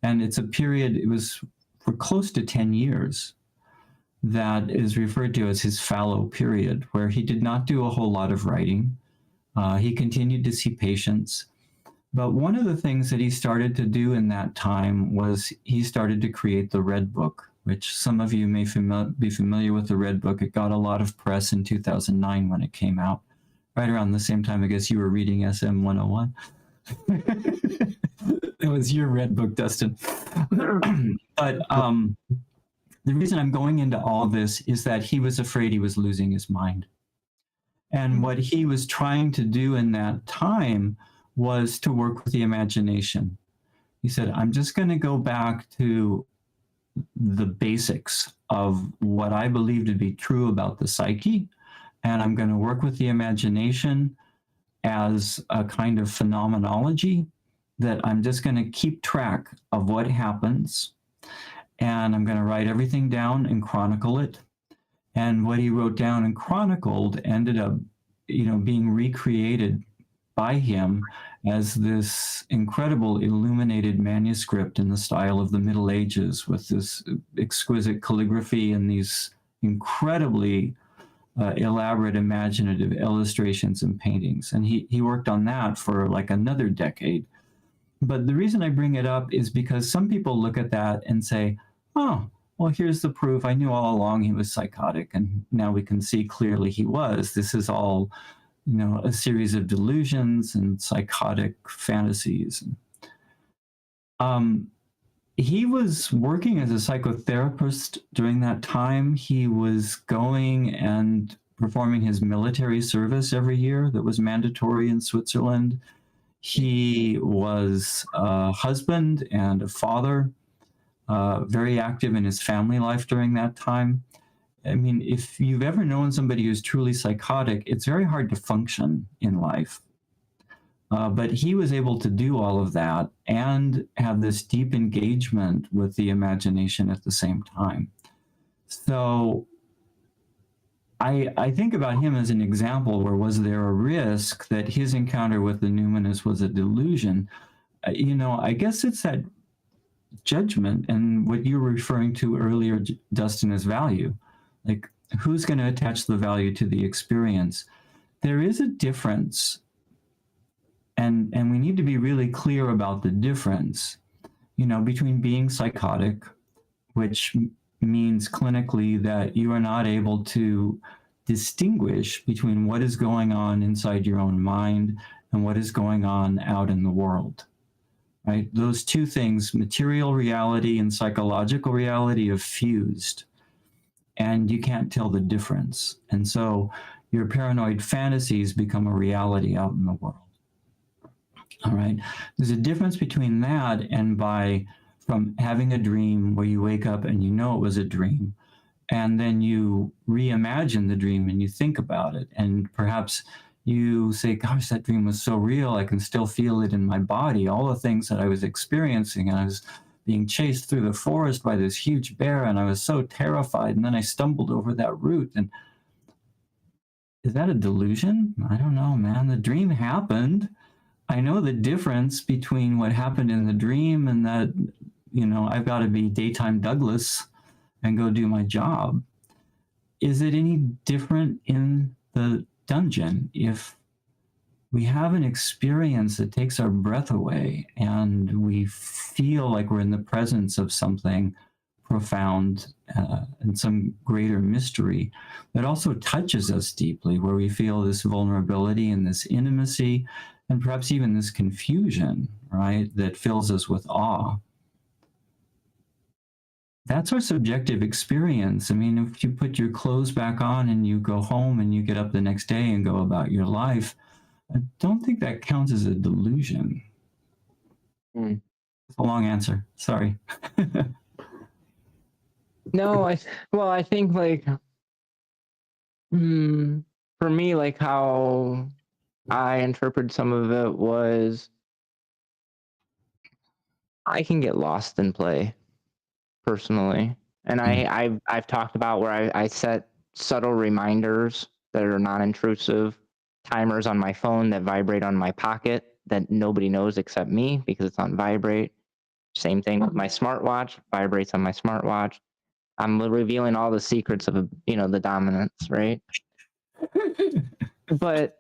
S2: And it's a period, it was for close to 10 years, that is referred to as his fallow period, where he did not do a whole lot of writing. He continued to see patients. But one of the things that he started to do in that time was he started to create the Red Book, which some of you may be familiar with the Red Book. It got a lot of press in 2009 when it came out. Right around the same time, I guess you were reading SM 101. It was your Red Book, Dustin. But the reason I'm going into all this is that he was afraid he was losing his mind. And what he was trying to do in that time was to work with the imagination. He said, I'm just going to go back to the basics of what I believe to be true about the psyche, and I'm going to work with the imagination as a kind of phenomenology that I'm just going to keep track of what happens, and I'm going to write everything down and chronicle it. And what he wrote down and chronicled ended up, being recreated by him as this incredible illuminated manuscript in the style of the Middle Ages, with this exquisite calligraphy and these incredibly elaborate imaginative illustrations and paintings. And he worked on that for like another decade. But the reason I bring it up is because some people look at that and say, oh, well, here's the proof. I knew all along he was psychotic, and now we can see clearly he was. This is all, a series of delusions and psychotic fantasies. He was working as a psychotherapist during that time. He was going and performing his military service every year that was mandatory in Switzerland. He was a husband and a father, very active in his family life during that time. I mean, if you've ever known somebody who's truly psychotic, it's very hard to function in life. But he was able to do all of that and have this deep engagement with the imagination at the same time. So I think about him as an example where was there a risk that his encounter with the numinous was a delusion? I guess it's that judgment and what you were referring to earlier, Dustin, as value. Like, who's going to attach the value to the experience? There is a difference, and we need to be really clear about the difference, between being psychotic, which means clinically that you are not able to distinguish between what is going on inside your own mind and what is going on out in the world, right? Those two things, material reality and psychological reality, have fused. and you can't tell the difference. And so your paranoid fantasies become a reality out in the world. All right. There's a difference between that and from having a dream where you wake up and you know it was a dream, and then you reimagine the dream and you think about it, and perhaps you say, gosh, that dream was so real, I can still feel it in my body, all the things that I was experiencing. And I was being chased through the forest by this huge bear, and I was so terrified, and then I stumbled over that root. And is that a delusion? I don't know, man. The dream happened. I know the difference between what happened in the dream and that, I've got to be daytime Douglas and go do my job. Is it any different in the dungeon? If we have an experience that takes our breath away and we feel like we're in the presence of something profound and some greater mystery that also touches us deeply, where we feel this vulnerability and this intimacy and perhaps even this confusion, right, that fills us with awe. That's our subjective experience. I mean, if you put your clothes back on and you go home and you get up the next day and go about your life, I don't think that counts as a delusion. It's a long answer. Sorry.
S1: No, I think like, for me, like how I interpret some of it was I can get lost in play personally. And I've talked about where I set subtle reminders that are non-intrusive, timers on my phone that vibrate on my pocket that nobody knows except me because it's on vibrate. Same thing with my smartwatch, vibrates on my smartwatch. I'm revealing all the secrets of, the dominance, right? But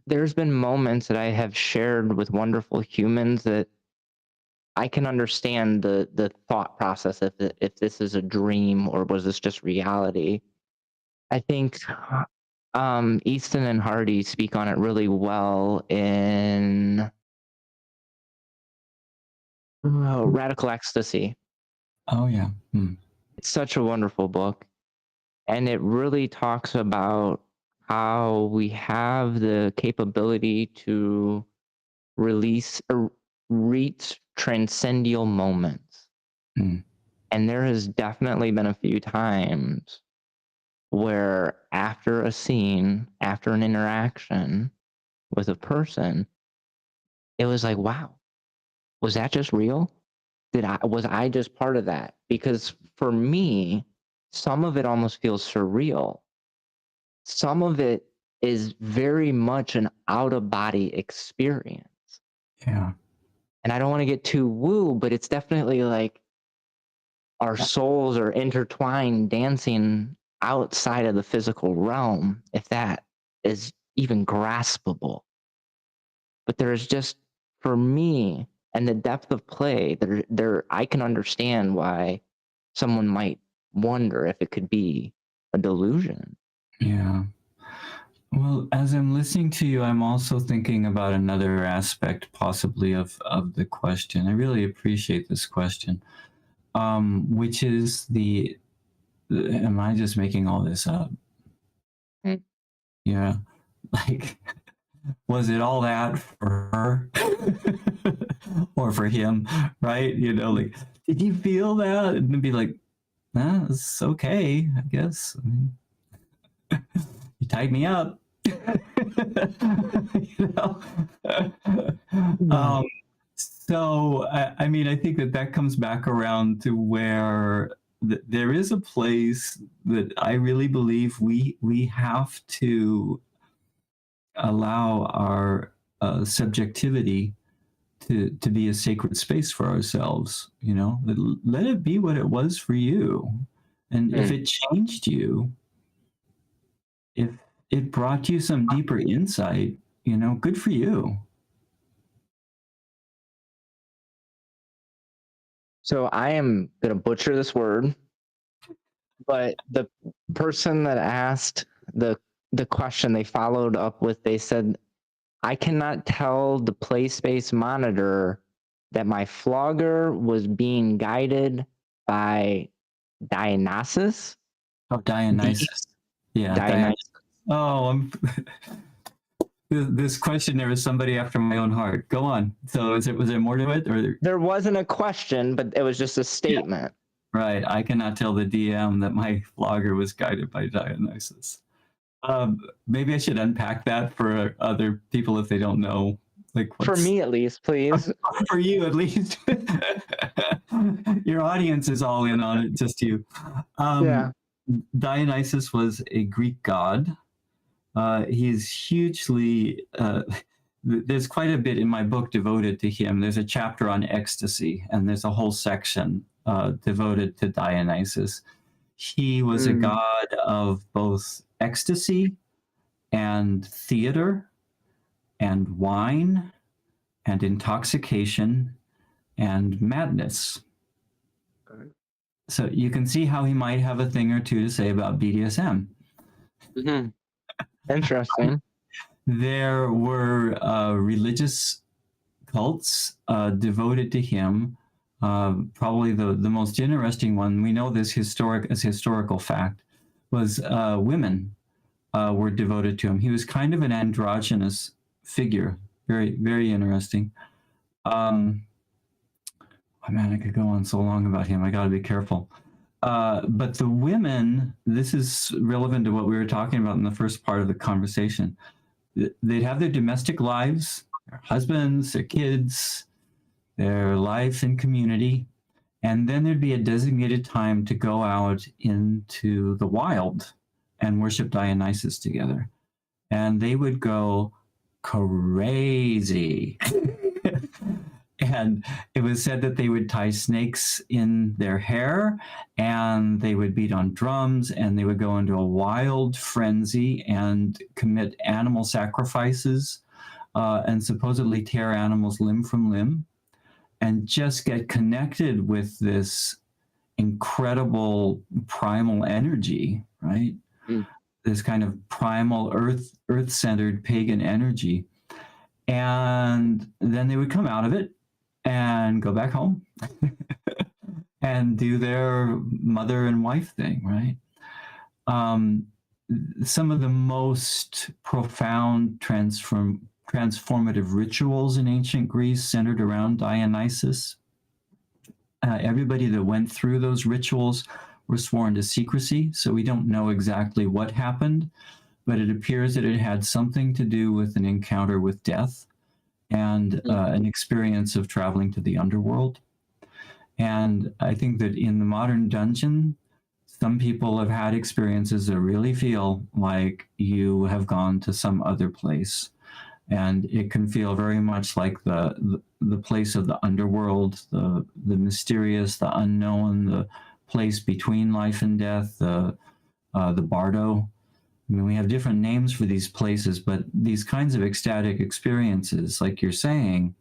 S1: there's been moments that I have shared with wonderful humans that I can understand the thought process if this is a dream or was this just reality. I think Easton and Hardy speak on it really well in Radical Ecstasy.
S2: Oh, yeah.
S1: It's such a wonderful book. And it really talks about how we have the capability to release or reach transcendental moments. And there has definitely been a few times where after a scene, after an interaction with a person, it was like, wow, was that just real? Was I just part of that? Because for me, some of it almost feels surreal. Some of it is very much an out-of-body experience.
S2: Yeah.
S1: And I don't want to get too woo, but it's definitely like our souls are intertwined, dancing outside of the physical realm, if that is even graspable. But there's just, for me, and the depth of play, I can understand why someone might wonder if it could be a delusion.
S2: Yeah. Well, as I'm listening to you, I'm also thinking about another aspect possibly of the question. I really appreciate this question, which is am I just making all this up? Yeah. Like, was it all that for her or for him, right? Like, did you feel that? And be like, it's okay, I guess. I mean, you tied me up. So I mean, I think that comes back around to where there is a place that I really believe we have to allow our subjectivity to be a sacred space for ourselves. Let it be what it was for you, and if it changed you, if it brought you some deeper insight, good for you.
S1: So I am going to butcher this word, but the person that asked the question, they followed up with, they said, I cannot tell the play space monitor that my flogger was being guided by Dionysus.
S2: Oh, Dionysus. Yeah,
S1: Dionysus.
S2: Oh, this questionnaire is somebody after my own heart. Go on. So was there more to it, or
S1: There wasn't a question, but it was just a statement.
S2: right? I cannot tell the DM that my vlogger was guided by Dionysus. Maybe I should unpack that for other people if they don't know. Like
S1: For me, at least, please.
S2: For you, at least. Your audience is all in on it, just you.
S1: Yeah.
S2: Dionysus was a Greek god. He's hugely. There's quite a bit in my book devoted to him. There's a chapter on ecstasy, and there's a whole section devoted to Dionysus. He was a god of both ecstasy and theater and wine and intoxication and madness. So you can see how he might have a thing or two to say about BDSM.
S1: Mm-hmm. Interesting.
S2: There were religious cults devoted to him. Probably the most interesting one, we know this historical fact, was women were devoted to him. He was kind of an androgynous figure. Very, very interesting. Oh man, I could go on so long about him. I got to be careful. But the women, this is relevant to what we were talking about in the first part of the conversation. They'd have their domestic lives, their husbands, their kids, their life in community, and then there'd be a designated time to go out into the wild and worship Dionysus together. And they would go crazy. And it was said that they would tie snakes in their hair, and they would beat on drums, and they would go into a wild frenzy and commit animal sacrifices, and supposedly tear animals limb from limb, and just get connected with this incredible primal energy, right? This kind of primal earth-centered pagan energy. And then they would come out of it and go back home and do their mother and wife thing, right? Some of the most profound transformative rituals in ancient Greece centered around Dionysus. Everybody that went through those rituals were sworn to secrecy, so we don't know exactly what happened, but it appears that it had something to do with an encounter with death and an experience of traveling to the underworld. And I think that in the modern dungeon, some people have had experiences that really feel like you have gone to some other place. And it can feel very much like the place of the underworld, the mysterious, the unknown, the place between life and death, the bardo. I mean, we have different names for these places, but these kinds of ecstatic experiences, like you're saying,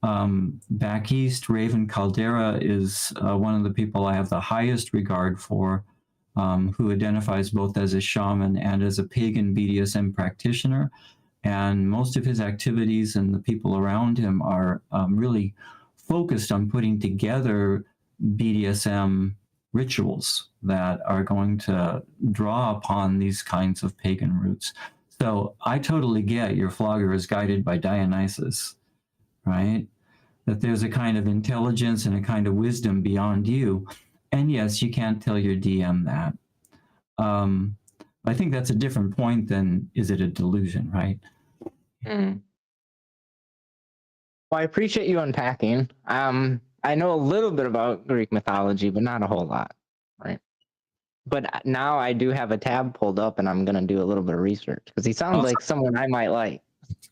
S2: back east, Raven Caldera is one of the people I have the highest regard for, who identifies both as a shaman and as a pagan BDSM practitioner. And most of his activities and the people around him are really focused on putting together BDSM rituals that are going to draw upon these kinds of pagan roots. So I totally get your flogger is guided by Dionysus, right? That there's a kind of intelligence and a kind of wisdom beyond you. And yes, you can't tell your DM that. I think that's a different point than, is it a delusion, right?
S1: Well, I appreciate you unpacking. I know a little bit about Greek mythology, but not a whole lot, right? But now I do have a tab pulled up, and I'm going to do a little bit of research because he sounds like someone I might like.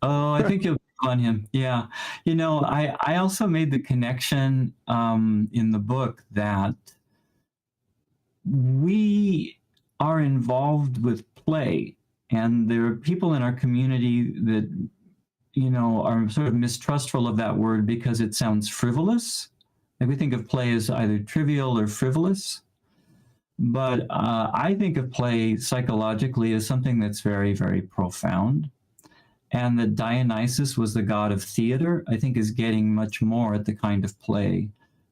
S2: Oh, I think you'll be on him. Yeah. You know, I also made the connection in the book that we are involved with play, and there are people in our community that, you know, are sort of mistrustful of that word because it sounds frivolous. Like we think of play as either trivial or frivolous. But I think of play psychologically as something that's very, very profound. And that Dionysus was the god of theater, I think is getting much more at the kind of play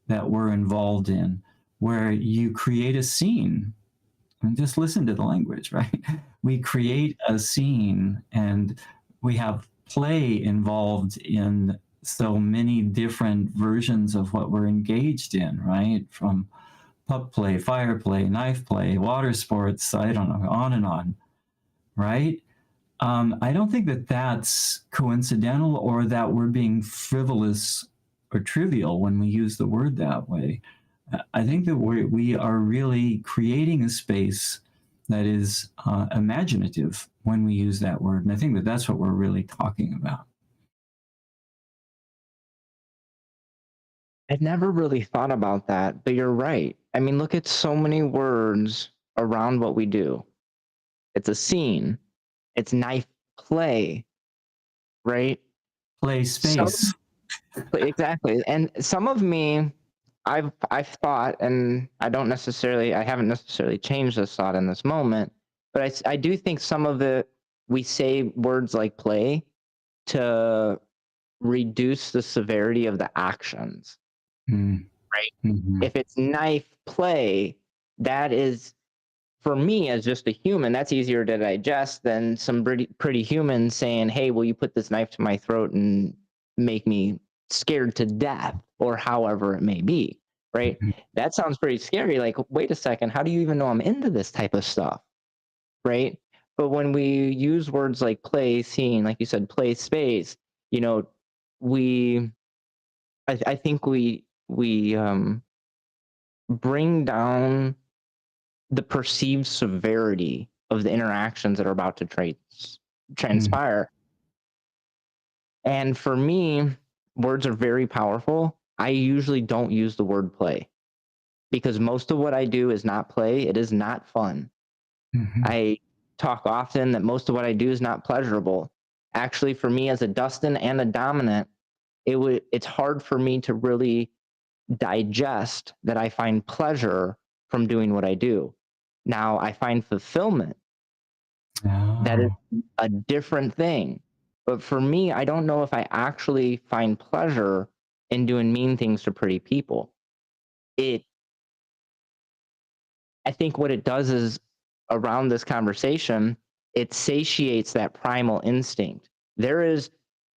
S2: that we're involved in. where you create a scene. And just listen to the language, right? We create a scene and we have play involved in so many different versions of what we're engaged in, right? From pup play, fire play, knife play, water sports, I don't know, on, right? I don't think that that's coincidental or that we're being frivolous or trivial when we use the word that way. I think that we are really creating a space that is imaginative when we use that word. And I think that that's what we're really talking about.
S1: I'd never really thought about that, but you're right. I mean, look at so many words around what we do. It's a scene, it's knife play, right?
S2: Play
S1: Some,
S2: space.
S1: exactly. And some of me, I've thought, and I haven't necessarily changed this thought in this moment, but I do think some of it, we say words like play to reduce the severity of the actions, right?
S2: Mm-hmm.
S1: If it's knife play, that is, for me as just a human, that's easier to digest than some pretty humans saying, hey, will you put this knife to my throat and make me scared to death, or however it may be, right?
S2: Mm-hmm.
S1: That sounds pretty scary. Like, wait a second, how do you even know I'm into this type of stuff, right? But when we use words like play, scene, like you said, play space, you know, I think we bring down the perceived severity of the interactions that are about to transpire. And for me, words are very powerful. I usually don't use the word play because most of what I do is not play. It is not fun.
S2: Mm-hmm.
S1: I talk often that most of what I do is not pleasurable. Actually, for me as a Dustin and a dominant, it's hard for me to really digest that I find pleasure from doing what I do. Now I find fulfillment. That is a different thing. But for me, I don't know if I actually find pleasure in doing mean things to pretty people. I think what it does is, around this conversation, it satiates that primal instinct. There is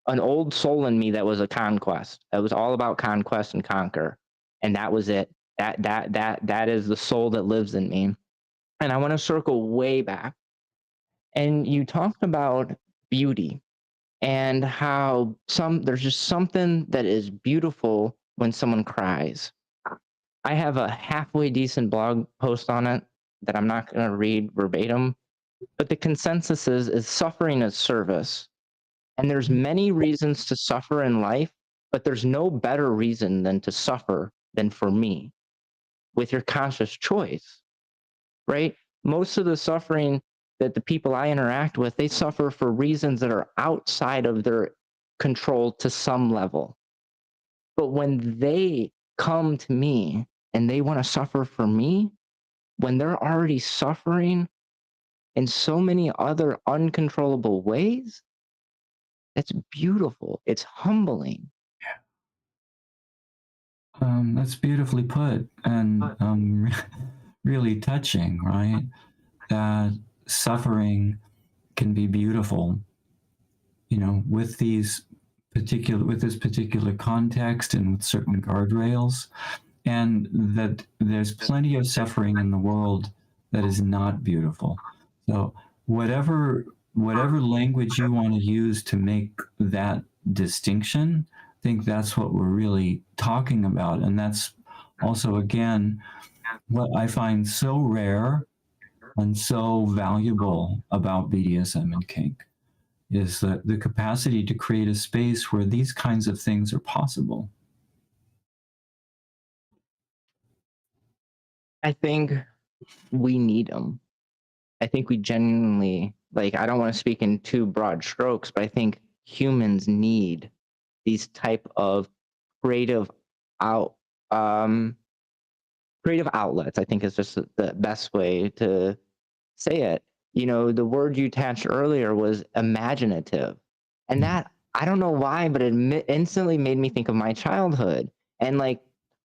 S1: an old soul in me that was a conquest. That was all about conquest and conquer. And that was it. That is the soul that lives in me. And I want to circle way back. And you talked about beauty and how there's just something that is beautiful when someone cries. I have a halfway decent blog post on it that I'm not going to read verbatim, but the consensus is suffering is service. And there's many reasons to suffer in life, but there's no better reason than to suffer than for me with your conscious choice, right? Most of the suffering that the people I interact with, they suffer for reasons that are outside of their control to some level. But when they come to me and they want to suffer for me, when they're already suffering in so many other uncontrollable ways, it's beautiful. It's humbling.
S2: That's beautifully put and really touching, right? That suffering can be beautiful, with this particular context and with certain guardrails, and that there's plenty of suffering in the world that is not beautiful. So whatever language you want to use to make that distinction, I think that's what we're really talking about. And that's also, again, what I find so rare and so valuable about BDSM and kink is the capacity to create a space where these kinds of things are possible.
S1: I think we need them. I think we genuinely, like, I don't want to speak in too broad strokes, but I think humans need these type of creative out creative outlets. I think is just the best way to say it. The word you attached earlier was imaginative, and that, I don't know why, but it instantly made me think of my childhood. And like,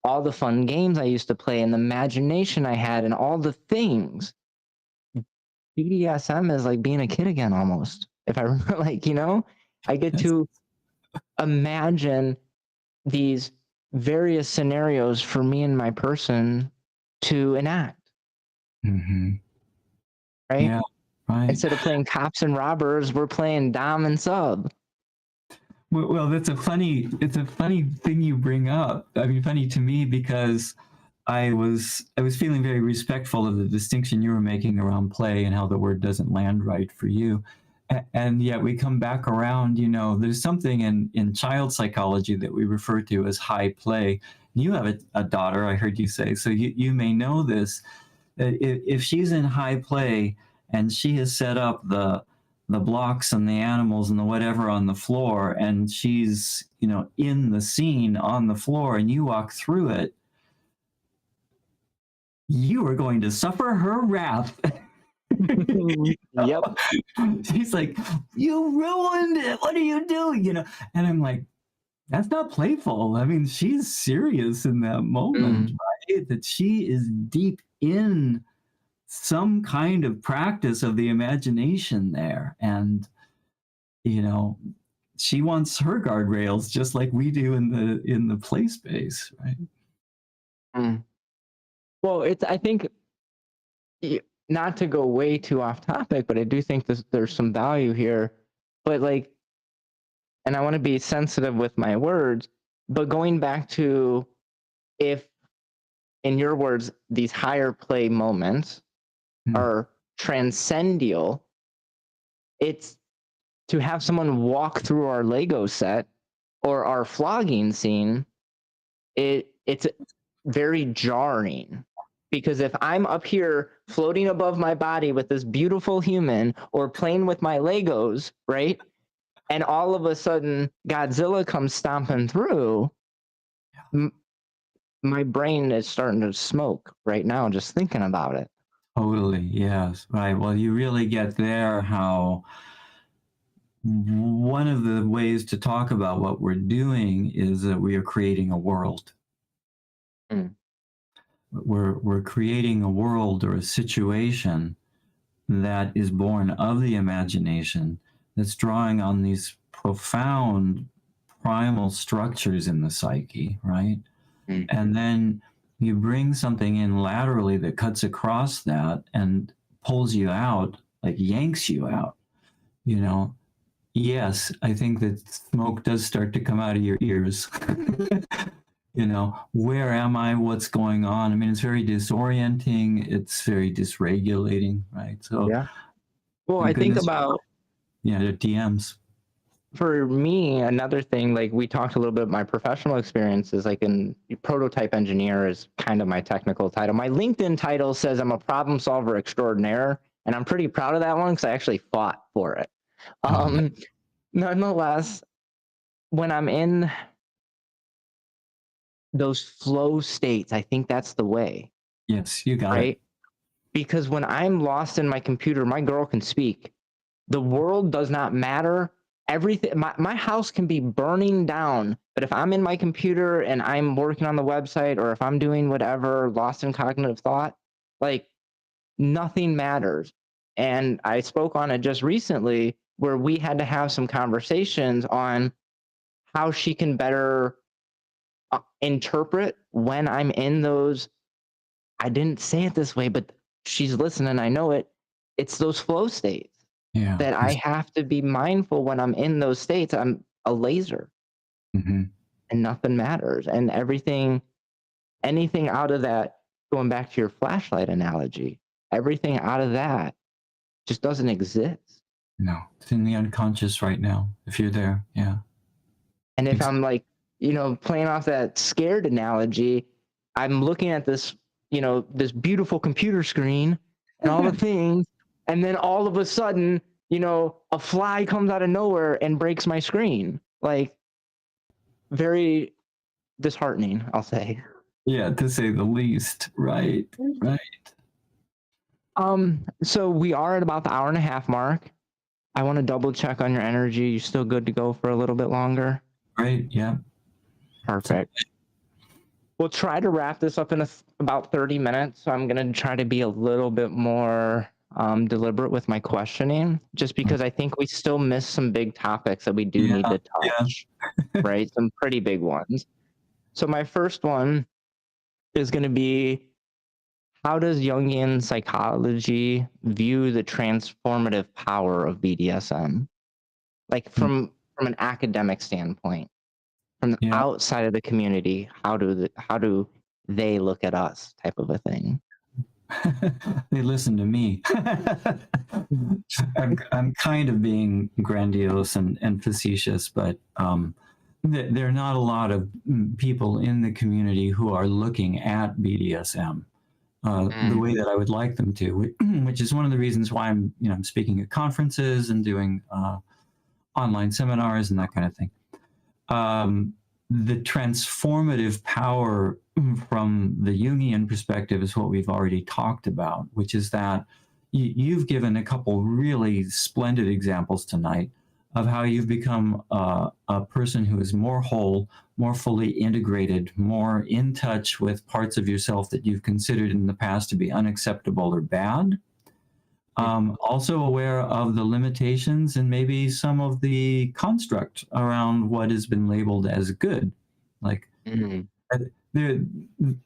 S1: all the fun games I used to play and the imagination I had and all the things. BDSM is like being a kid again almost. If I remember, like, I get to imagine these various scenarios for me and my person to enact.
S2: Mm-hmm.
S1: Right?
S2: Yeah, right.
S1: Instead of playing cops and robbers, we're playing dom and sub.
S2: Well, it's a funny thing you bring up. I mean, funny to me because I was feeling very respectful of the distinction you were making around play and how the word doesn't land right for you. And yet we come back around, there's something in child psychology that we refer to as high play. You have a daughter, I heard you say, so you may know this, that if she's in high play and she has set up the blocks and the animals and the whatever on the floor, and she's, in the scene on the floor and you walk through it, you are going to suffer her wrath.
S1: Yep.
S2: She's like, you ruined it. What are you doing? And I'm like, that's not playful. I mean, she's serious in that moment, right? That she is deep in some kind of practice of the imagination there. And, she wants her guardrails just like we do in the play space, right?
S1: Well, I think, not to go way too off topic, but I do think there's some value here. But and I want to be sensitive with my words, but going back to, if, in your words, these higher play moments are transcendental, it's to have someone walk through our Lego set or our flogging scene. It's very jarring, because if I'm up here floating above my body with this beautiful human or playing with my Legos, right? And all of a sudden Godzilla comes stomping through, my brain is starting to smoke right now just thinking about it.
S2: Totally, yes, right. Well, you really get there how one of the ways to talk about what we're doing is that we are creating a world. We're creating a world or a situation that is born of the imagination, that's drawing on these profound primal structures in the psyche, right? And then you bring something in laterally that cuts across that and pulls you out, like yanks you out. Yes, I think that smoke does start to come out of your ears. Where am I? What's going on? I mean, it's very disorienting. It's very dysregulating, right? So,
S1: yeah. Well, I think about,
S2: the DMs.
S1: For me, another thing, like we talked a little bit about my professional experiences, like in prototype engineer is kind of my technical title. My LinkedIn title says I'm a problem solver extraordinaire, and I'm pretty proud of that one because I actually fought for it. Nonetheless, when I'm in those flow states, I think that's the way.
S2: Yes, you got
S1: right?
S2: it.
S1: Because when I'm lost in my computer, my girl can speak. The world does not matter. Everything, my house can be burning down, but if I'm in my computer and I'm working on the website, or if I'm doing whatever, lost in cognitive thought, like nothing matters. And I spoke on it just recently, where we had to have some conversations on how she can better interpret when I'm in those, I didn't say it this way, but she's listening, I know it. It's those flow states.
S2: Yeah.
S1: That I have to be mindful when I'm in those states. I'm a laser, and nothing matters. And anything out of that, going back to your flashlight analogy, everything out of that just doesn't exist.
S2: No, it's in the unconscious right now, if you're there. Yeah.
S1: And if I'm like, playing off that scared analogy, I'm looking at this, this beautiful computer screen and all the things. And then all of a sudden, a fly comes out of nowhere and breaks my screen. Like, very disheartening, I'll say.
S2: Yeah, to say the least. Right. Right.
S1: So we are at about the 1.5 hour mark. I want to double check on your energy. You still good to go for a little bit longer?
S2: Right. Yeah.
S1: Perfect. we'll try to wrap this up in about 30 minutes. So I'm going to try to be a little bit more deliberate with my questioning, just because I think we still miss some big topics that we do need
S2: Yeah,
S1: to touch,
S2: yeah.
S1: right? Some pretty big ones. So my first one is going to be, how does Jungian psychology view the transformative power of BDSM? Like from an academic standpoint, from the
S2: Yeah.
S1: outside of the community, how do they look at us, type of a thing?
S2: They listen to me. I'm kind of being grandiose and facetious, but there are not a lot of people in the community who are looking at BDSM the way that I would like them to, which is one of the reasons why I'm speaking at conferences and doing online seminars and that kind of thing. The transformative power from the Jungian perspective is what we've already talked about, which is that you've given a couple really splendid examples tonight of how you've become a person who is more whole, more fully integrated, more in touch with parts of yourself that you've considered in the past to be unacceptable or bad. Also aware of the limitations and maybe some of the construct around what has been labeled as good. Like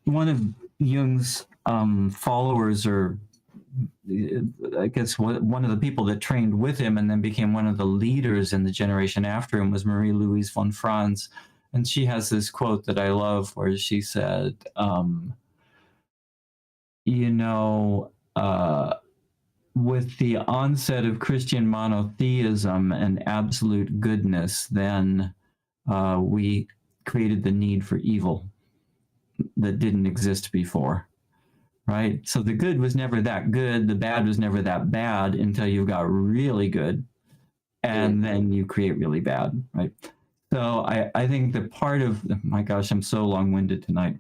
S2: one of Jung's followers, or I guess one of the people that trained with him and then became one of the leaders in the generation after him, was Marie-Louise von Franz. And she has this quote that I love where she said, with the onset of Christian monotheism and absolute goodness, then we created the need for evil that didn't exist before, right? So the good was never that good, the bad was never that bad until you got really good, and then you create really bad, right? So I think that part of, my gosh, I'm so long-winded tonight.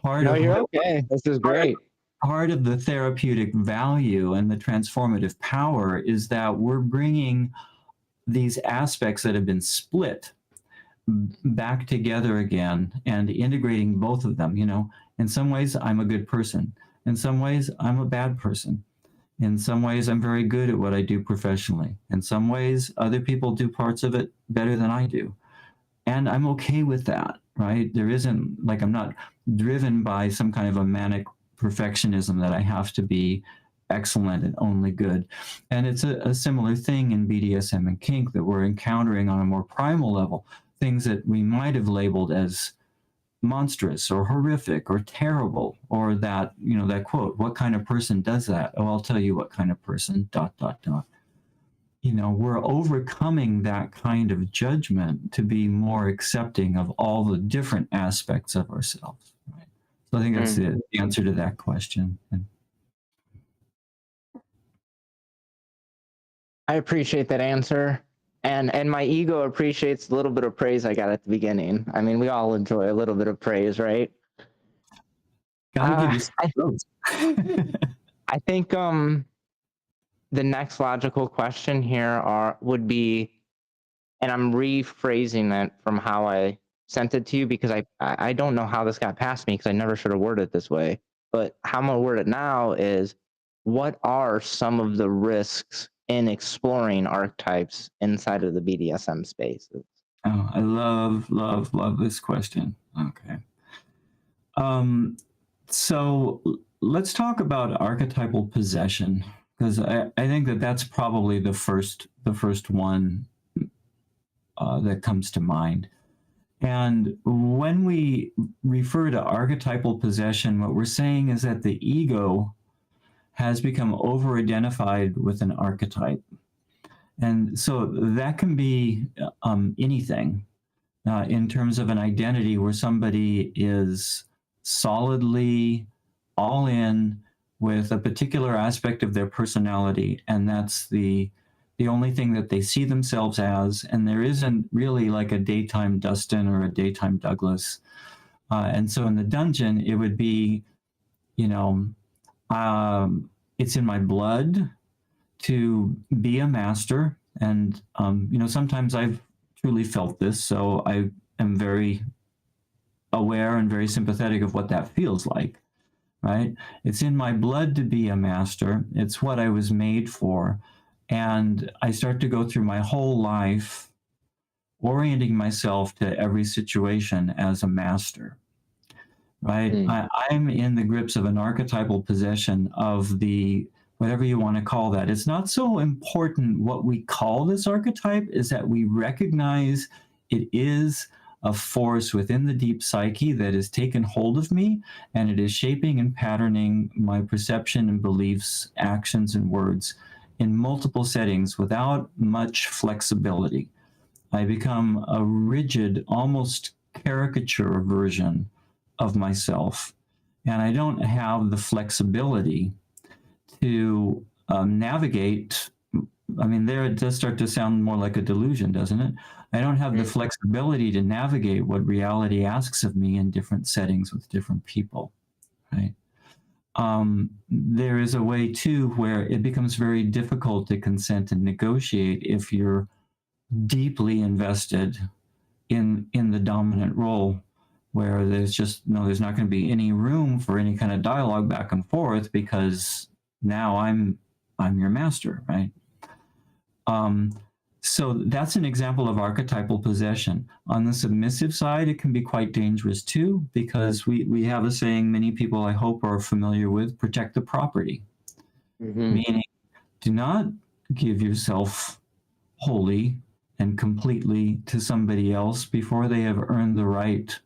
S1: You're okay. This is great.
S2: Part of the therapeutic value and the transformative power is that we're bringing these aspects that have been split back together again and integrating both of them. In some ways, I'm a good person. In some ways, I'm a bad person. In some ways, I'm very good at what I do professionally. In some ways, other people do parts of it better than I do. And I'm okay with that, right? There isn't, like, I'm not driven by some kind of a manic perfectionism that I have to be excellent and only good. And it's a similar thing in BDSM and kink that we're encountering on a more primal level, things that we might have labeled as monstrous or horrific or terrible, or that, that quote, what kind of person does that? Oh, I'll tell you what kind of person, ... We're overcoming that kind of judgment to be more accepting of all the different aspects of ourselves, right? So I think that's the answer to that question.
S1: I appreciate that answer. And my ego appreciates the little bit of praise I got at the beginning. I mean, we all enjoy a little bit of praise, right?
S2: Gotta give you some those.
S1: I think the next logical question here would be, and I'm rephrasing it from how I sent it to you, because I don't know how this got past me, because I never should have worded it this way. But how I'm gonna word it now is, what are some of the risks in exploring archetypes inside of the BDSM spaces?
S2: Oh, I love this question. Okay. So let's talk about archetypal possession, because I think that that's probably the first one that comes to mind. And when we refer to archetypal possession, what we're saying is that the ego has become over-identified with an archetype. And so that can be anything in terms of an identity where somebody is solidly all in with a particular aspect of their personality, and that's the only thing that they see themselves as, and there isn't really like a daytime Dustin or a daytime Douglas. And so in the dungeon, it would be, it's in my blood to be a master. And, sometimes I've truly felt this, so I am very aware and very sympathetic of what that feels like, right? It's in my blood to be a master. It's what I was made for. And I start to go through my whole life orienting myself to every situation as a master, right? I'm in the grips of an archetypal possession of the, whatever you want to call that. It's not so important what we call this archetype, is that we recognize it is a force within the deep psyche that has taken hold of me, and it is shaping and patterning my perception and beliefs, actions and words in multiple settings without much flexibility. I become a rigid, almost caricature version of myself, and I don't have the flexibility to navigate. I mean, there it does start to sound more like a delusion, doesn't it? I don't have the flexibility to navigate what reality asks of me in different settings with different people, right? There is a way too where it becomes very difficult to consent and negotiate if you're deeply invested in the dominant role, where there's not going to be any room for any kind of dialogue back and forth, because now I'm your master, right? So that's an example of archetypal possession. On the submissive side, it can be quite dangerous too, because we have a saying many people, I hope, are familiar with: protect the property. Meaning, do not give yourself wholly and completely to somebody else before they have earned the right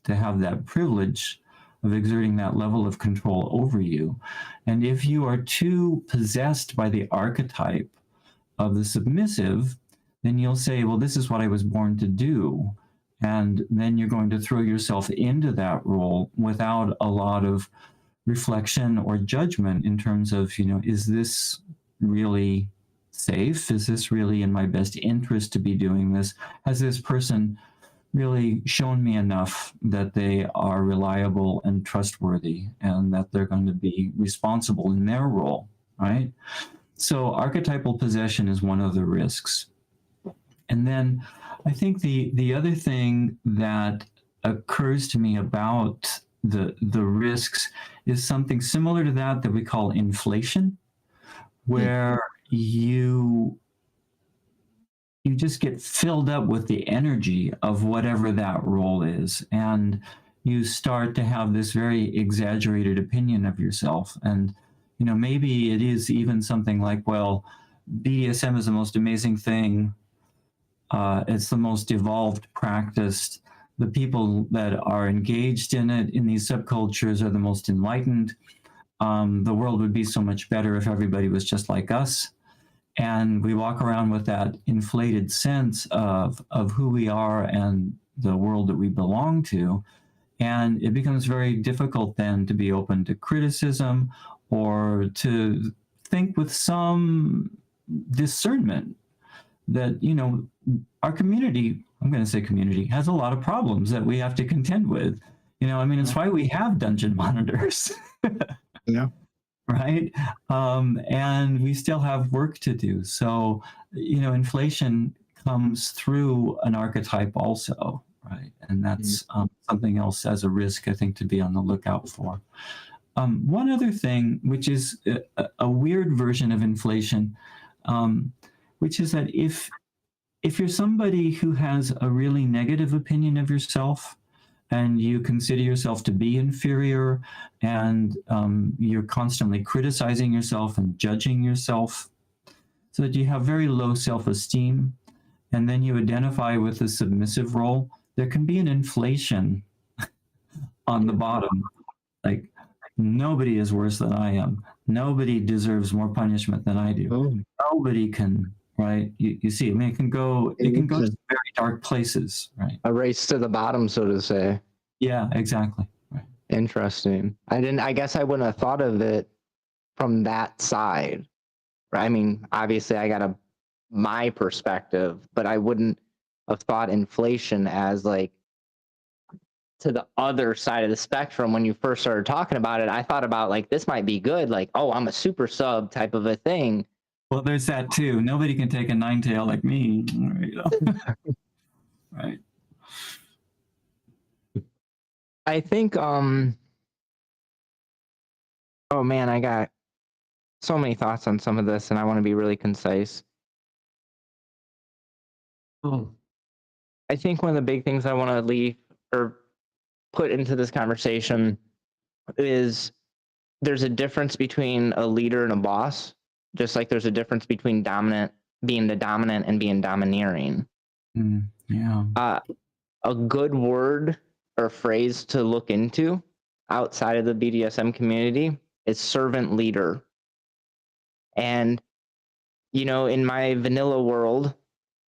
S2: to have that privilege of exerting that level of control over you. And if you are too possessed by the archetype of the submissive, then you'll say, well, this is what I was born to do. And then you're going to throw yourself into that role without a lot of reflection or judgment in terms of, is this really safe? Is this really in my best interest to be doing this? Has this person really shown me enough that they are reliable and trustworthy, and that they're going to be responsible in their role, right? So archetypal possession is one of the risks. And then I think the other thing that occurs to me about the risks is something similar to that we call inflation, where you just get filled up with the energy of whatever that role is, and you start to have this very exaggerated opinion of yourself. And maybe it is even something like, well, BDSM is the most amazing thing. It's the most evolved practice. The people that are engaged in it, in these subcultures, are the most enlightened. The world would be so much better if everybody was just like us. And we walk around with that inflated sense of who we are and the world that we belong to. And it becomes very difficult then to be open to criticism, or to think with some discernment that, our community, I'm going to say community, has a lot of problems that we have to contend with. It's why we have dungeon monitors.
S1: Yeah.
S2: Right? And we still have work to do. So, inflation comes through an archetype also, right? And that's something else as a risk, I think, to be on the lookout for. One other thing, which is a weird version of inflation, which is that if you're somebody who has a really negative opinion of yourself, and you consider yourself to be inferior, and you're constantly criticizing yourself and judging yourself, so that you have very low self-esteem, and then you identify with the submissive role, there can be an inflation on the bottom. Like, nobody is worse than I am. Nobody deserves more punishment than I do. Nobody can, right? You see, it can go to very dark places, right?
S1: A race to the bottom, so to say.
S2: Yeah, exactly. Right.
S1: Interesting. I guess I wouldn't have thought of it from that side. Right? I mean, obviously I got my perspective, but I wouldn't have thought inflation as like to the other side of the spectrum. When you first started talking about it, I thought about like, this might be good. Like, oh, I'm a super sub type of a thing.
S2: Well, there's that too. Nobody can take a nine-tail like me. Right.
S1: I think oh man, I got so many thoughts on some of this and I want to be really concise. Oh. I think one of the big things I want to leave or put into this conversation is there's a difference between a leader and a boss, just like there's a difference between being the dominant and being domineering.
S2: Yeah.
S1: A good word or phrase to look into outside of the BDSM community is servant leader. And, in my vanilla world,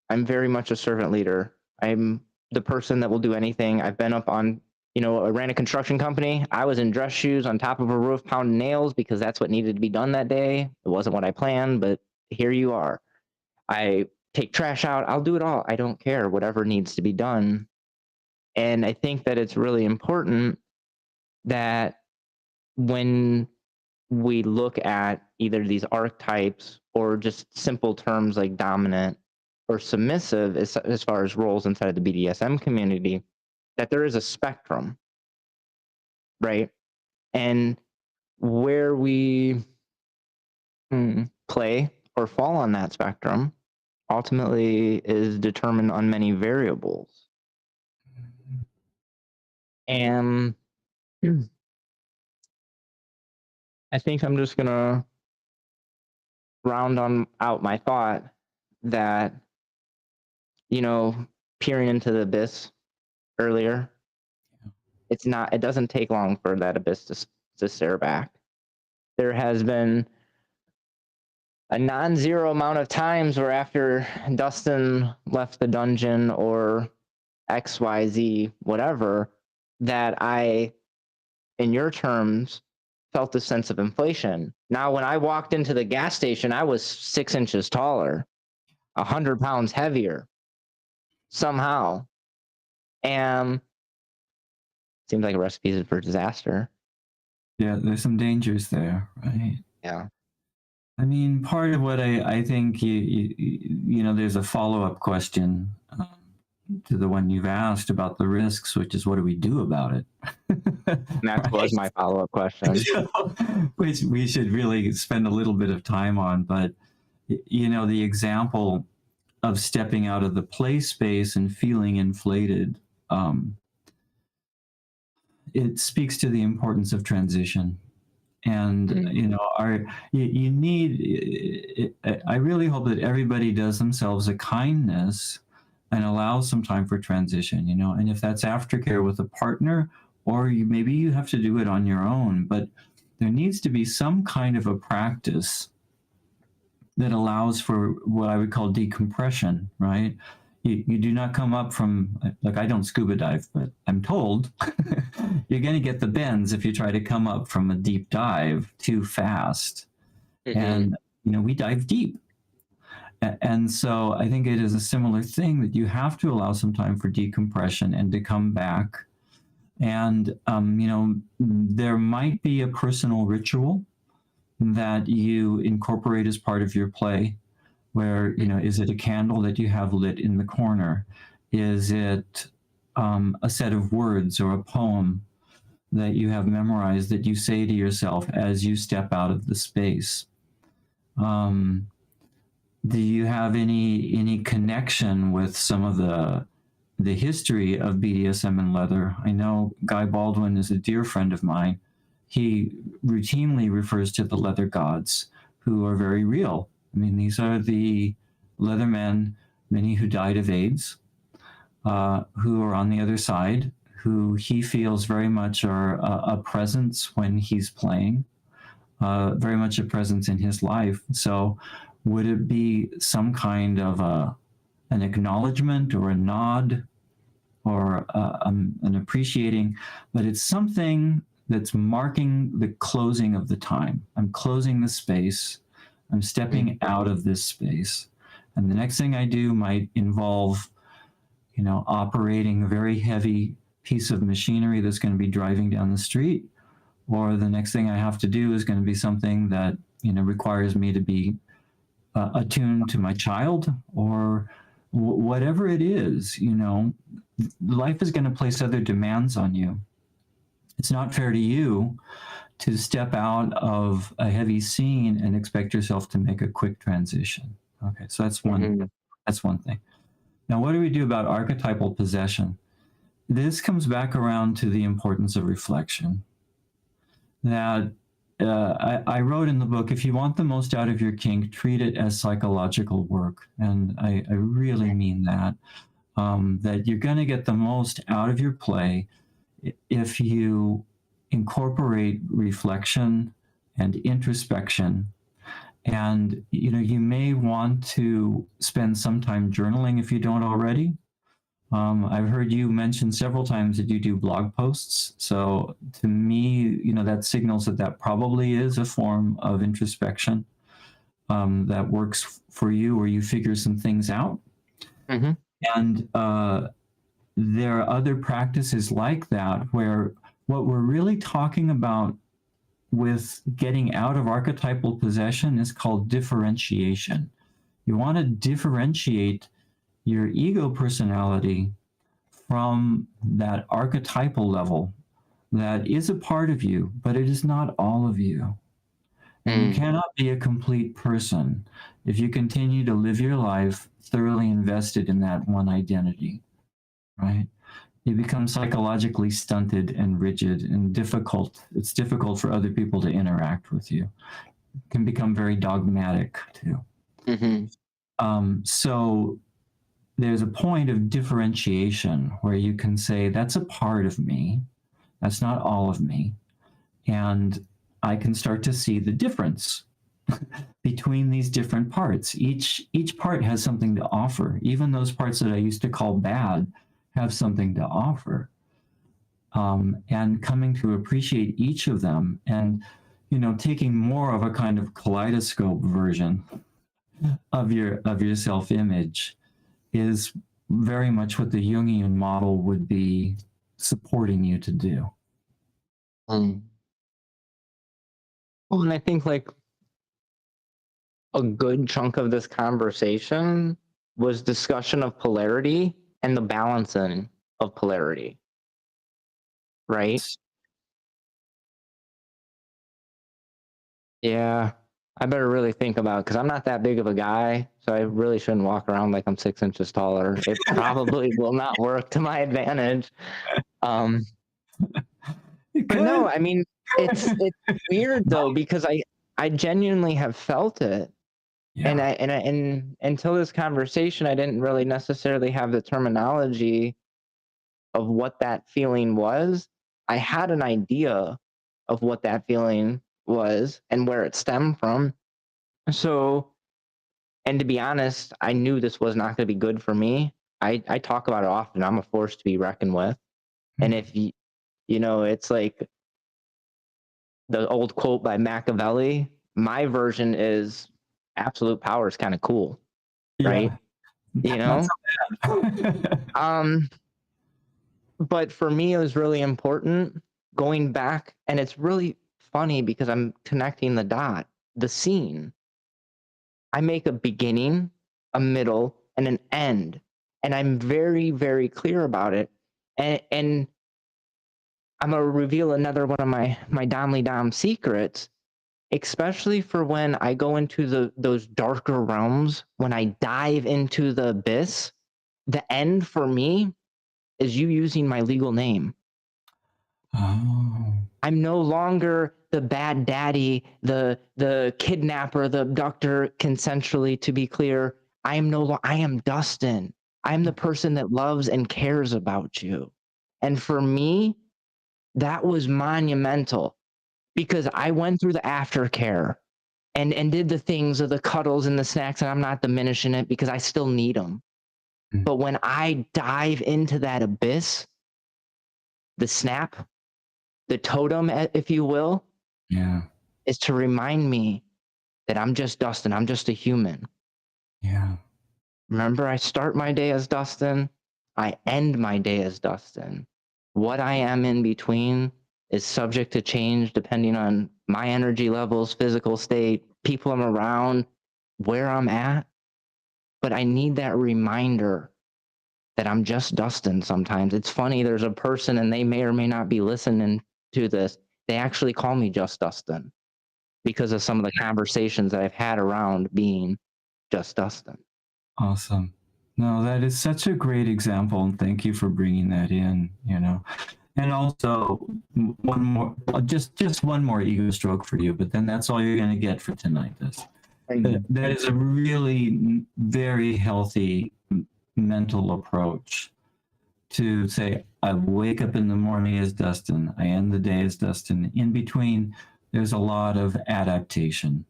S1: I'm very much a servant leader. I'm the person that will do anything. I've been up on, I ran a construction company. I was in dress shoes on top of a roof pounding nails because that's what needed to be done that day. It wasn't what I planned, but here you are. I take trash out. I'll do it all. I don't care, whatever needs to be done. And I think that it's really important that when we look at either these archetypes or just simple terms like dominant or submissive as far as roles inside of the BDSM community, that there is a spectrum, right? And where we play or fall on that spectrum ultimately is determined on many variables. And I think I'm just gonna round out my thought that, peering into the abyss earlier, it doesn't take long for that abyss to stare back. There has been a non-zero amount of times where after Dustin left the dungeon or XYZ, whatever, that I, in your terms, felt a sense of inflation. Now, when I walked into the gas station, I was 6 inches taller, 100 pounds heavier, somehow. And seems like a recipe for disaster.
S2: Yeah, there's some dangers there, right?
S1: Yeah.
S2: I mean, part of what I think there's a follow-up question to the one you've asked about the risks, which is what do we do about it?
S1: That was my follow-up question.
S2: Which we should really spend a little bit of time on. But, the example of stepping out of the play space and feeling inflated, it speaks to the importance of transition. And you need. I really hope that everybody does themselves a kindness and allows some time for transition. And if that's aftercare with a partner, or maybe you have to do it on your own, but there needs to be some kind of a practice that allows for what I would call decompression. Right? You do not come up from, like, I don't scuba dive, but I'm told you're going to get the bends if you try to come up from a deep dive too fast. Mm-hmm. And, we dive deep. And so I think it is a similar thing that you have to allow some time for decompression and to come back. And, there might be a personal ritual that you incorporate as part of your play. Where, is it a candle that you have lit in the corner? Is it a set of words or a poem that you have memorized that you say to yourself as you step out of the space? Do you have any connection with some of the history of BDSM and leather? I know Guy Baldwin is a dear friend of mine. He routinely refers to the leather gods, who are very real. I mean, these are the leather men, many who died of AIDS, who are on the other side, who he feels very much are a presence when he's playing, very much a presence in his life. So would it be some kind of an acknowledgement or a nod or an appreciating, but it's something that's marking the closing of the time. I'm closing the space. I'm stepping out of this space. And the next thing I do might involve, operating a very heavy piece of machinery that's going to be driving down the street. Or the next thing I have to do is going to be something that, requires me to be attuned to my child, or whatever it is. Life is going to place other demands on you. It's not fair to you to step out of a heavy scene and expect yourself to make a quick transition. Okay, so that's one thing. Now, what do we do about archetypal possession? This comes back around to the importance of reflection. That I wrote in the book, if you want the most out of your kink, treat it as psychological work. And I really mean that. That you're going to get the most out of your play if you incorporate reflection and introspection. And you may want to spend some time journaling if you don't already. I've heard you mention several times that you do blog posts. So to me, that signals that probably is a form of introspection that works for you, where you figure some things out. And there are other practices like that where what we're really talking about with getting out of archetypal possession is called differentiation. You want to differentiate your ego personality from that archetypal level that is a part of you, but it is not all of you. And you cannot be a complete person if you continue to live your life thoroughly invested in that one identity, right? You become psychologically stunted and rigid and difficult. It's difficult for other people to interact with you. It can become very dogmatic too. So there's a point of differentiation where you can say, that's a part of me. That's not all of me. And I can start to see the difference between these different parts. Each part has something to offer. Even those parts that I used to call bad have something to offer. And coming to appreciate each of them, and taking more of a kind of kaleidoscope version of your self-image is very much what the Jungian model would be supporting you to do.
S1: Well, and I think like a good chunk of this conversation was discussion of polarity and the balancing of polarity, right? Yeah, I better really think about, because I'm not that big of a guy, so I really shouldn't walk around like I'm 6 inches taller. It probably will not work to my advantage. But no, I mean, it's weird though, because I genuinely have felt it.
S2: Yeah.
S1: And until this conversation, I didn't really necessarily have the terminology of what that feeling was. I had an idea of what that feeling was and where it stemmed from. So, and to be honest, I knew this was not going to be good for me. I talk about it often. I'm a force to be reckoned with. And if it's like the old quote by Machiavelli, my version is absolute power is kind of cool, right?
S2: Not so bad.
S1: But for me, it was really important going back, and it's really funny because I'm connecting the scene. I make a beginning, a middle, and an end, and I'm very, very clear about it. And I'm gonna reveal another one of my Domly Dom secrets, especially for when I go into those darker realms, when I dive into the abyss. The end for me is you using my legal name.
S2: Oh.
S1: I'm no longer the bad daddy, the kidnapper, the abductor, consensually, to be clear. I am Dustin. I'm the person that loves and cares about you. And for me, that was monumental, because I went through the aftercare and did the things of the cuddles and the snacks, and I'm not diminishing it because I still need them. But when I dive into that abyss, the snap, the totem, if you will, is to remind me that I'm just Dustin. I'm just a human.
S2: Yeah.
S1: Remember, I start my day as Dustin. I end my day as Dustin. What I am in between is subject to change depending on my energy levels, physical state, people I'm around, where I'm at. But I need that reminder that I'm just Dustin sometimes. It's funny, there's a person and they may or may not be listening to this, they actually call me Just Dustin because of some of the conversations that I've had around being Just Dustin.
S2: Awesome. No, that is such a great example, and thank you for bringing that in, you know. And also, one more, just one more ego stroke for you, but then that's all you're going to get for tonight. That is a really very healthy mental approach to say, I wake up in the morning as Dustin, I end the day as Dustin. In between, there's a lot of adaptation,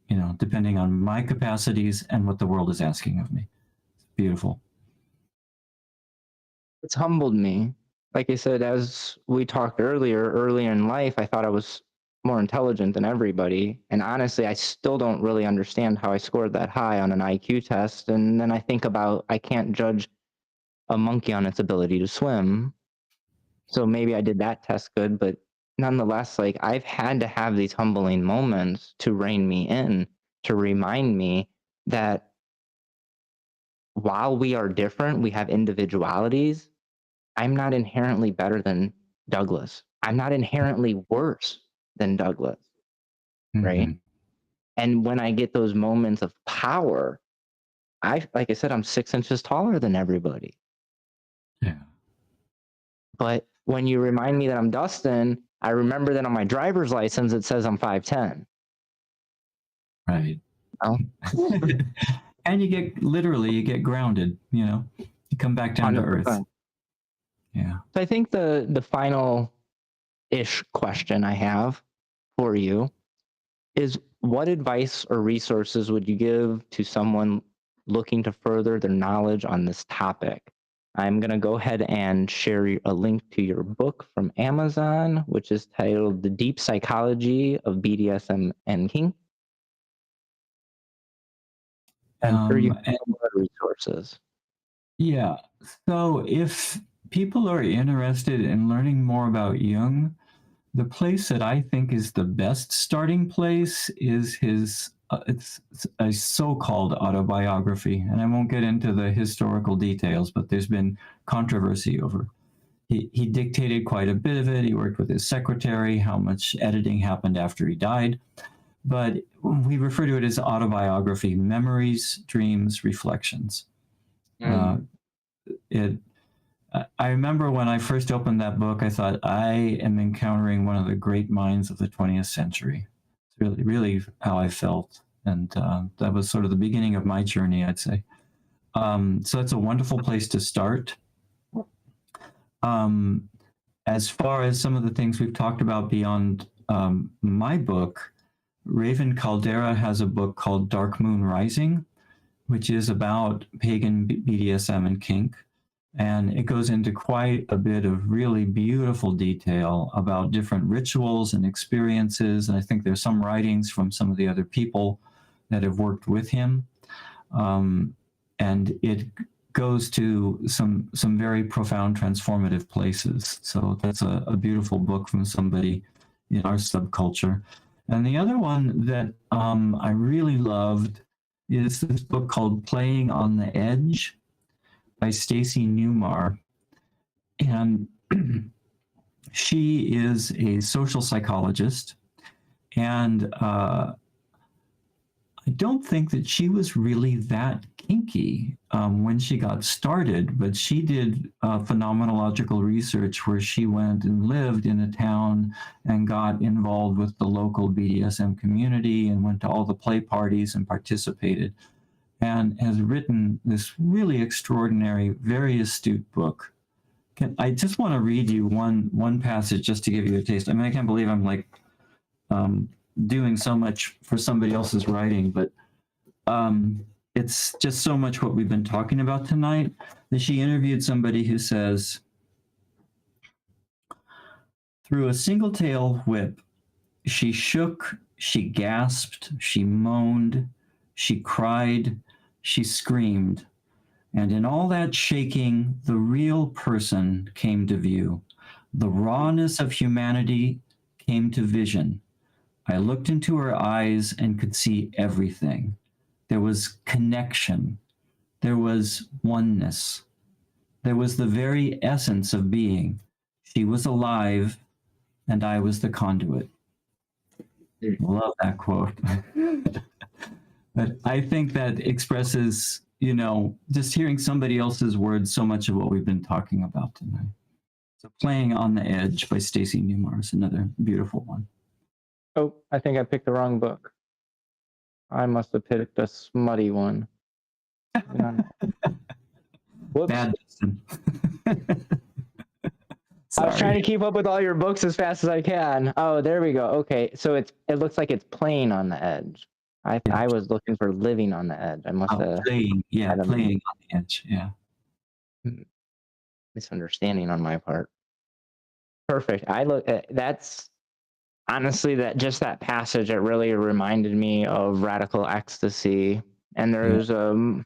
S2: you know, depending on my capacities and what the world is asking of me. It's beautiful.
S1: It's humbled me. Like I said, as we talked earlier in life, I thought I was more intelligent than everybody. And honestly, I still don't really understand how I scored that high on an IQ test. And then I think about, I can't judge a monkey on its ability to swim. So maybe I did that test good, but nonetheless, like I've had to have these humbling moments to rein me in, to remind me that while we are different, we have individualities. I'm not inherently better than Douglas. I'm not inherently worse than Douglas, right? And when I get those moments of power, like I said, I'm 6 inches taller than everybody.
S2: Yeah.
S1: But when you remind me that I'm Dustin, I remember that on my driver's license, it says I'm 5'10".
S2: Right.
S1: Oh.
S2: And you get grounded, you know, you come back down 100%. To earth. Yeah.
S1: So I think the final-ish question I have for you is, what advice or resources would you give to someone looking to further their knowledge on this topic? I'm going to go ahead and share a link to your book from Amazon, which is titled The Deep Psychology of BDSM and Kink. And for you, resources.
S2: Yeah. So if people are interested in learning more about Jung, the place that I think is the best starting place is his, it's a so-called autobiography. And I won't get into the historical details, but there's been controversy over. He dictated quite a bit of it. He worked with his secretary, how much editing happened after he died. But we refer to it as autobiography, Memories, Dreams, Reflections. I remember when I first opened that book, I thought, I am encountering one of the great minds of the 20th century. It's really, really how I felt. And that was sort of the beginning of my journey, I'd say. So it's a wonderful place to start. As far as some of the things we've talked about beyond my book, Raven Caldera has a book called Dark Moon Rising, which is about pagan BDSM and kink. And it goes into quite a bit of really beautiful detail about different rituals and experiences. And I think there's some writings from some of the other people that have worked with him. And it goes to some very profound transformative places. So that's a beautiful book from somebody in our subculture. And the other one that I really loved is this book called Playing on the Edge by Stacy Newmar. And she is a social psychologist. And I don't think that she was really that kinky when she got started, but she did phenomenological research where she went and lived in a town and got involved with the local BDSM community and went to all the play parties and participated, and has written this really extraordinary, very astute book. I just want to read you one passage just to give you a taste. I mean, I can't believe I'm like doing so much for somebody else's writing, but it's just so much what we've been talking about tonight, that she interviewed somebody who says, through a single tail whip, she shook, she gasped, she moaned, she cried, she screamed, and in all that shaking, the real person came to view. The rawness of humanity came to vision. I looked into her eyes and could see everything. There was connection. There was oneness. There was the very essence of being. She was alive. and I was the conduit. Love that quote. But I think that expresses, just hearing somebody else's words, so much of what we've been talking about tonight. So Playing on the Edge by Stacey Newmar is another beautiful one.
S1: Oh, I think I picked the wrong book. I must have picked a smutty one. Whoops.
S2: Bad, Justin.
S1: I was trying to keep up with all your books as fast as I can. Oh, there we go. Okay, so it looks like it's Playing on the Edge. I was looking for Living on the Edge. I must have
S2: Playing on the Edge. Yeah.
S1: Misunderstanding on my part. Perfect. That's honestly that passage. It really reminded me of Radical Ecstasy, and there's a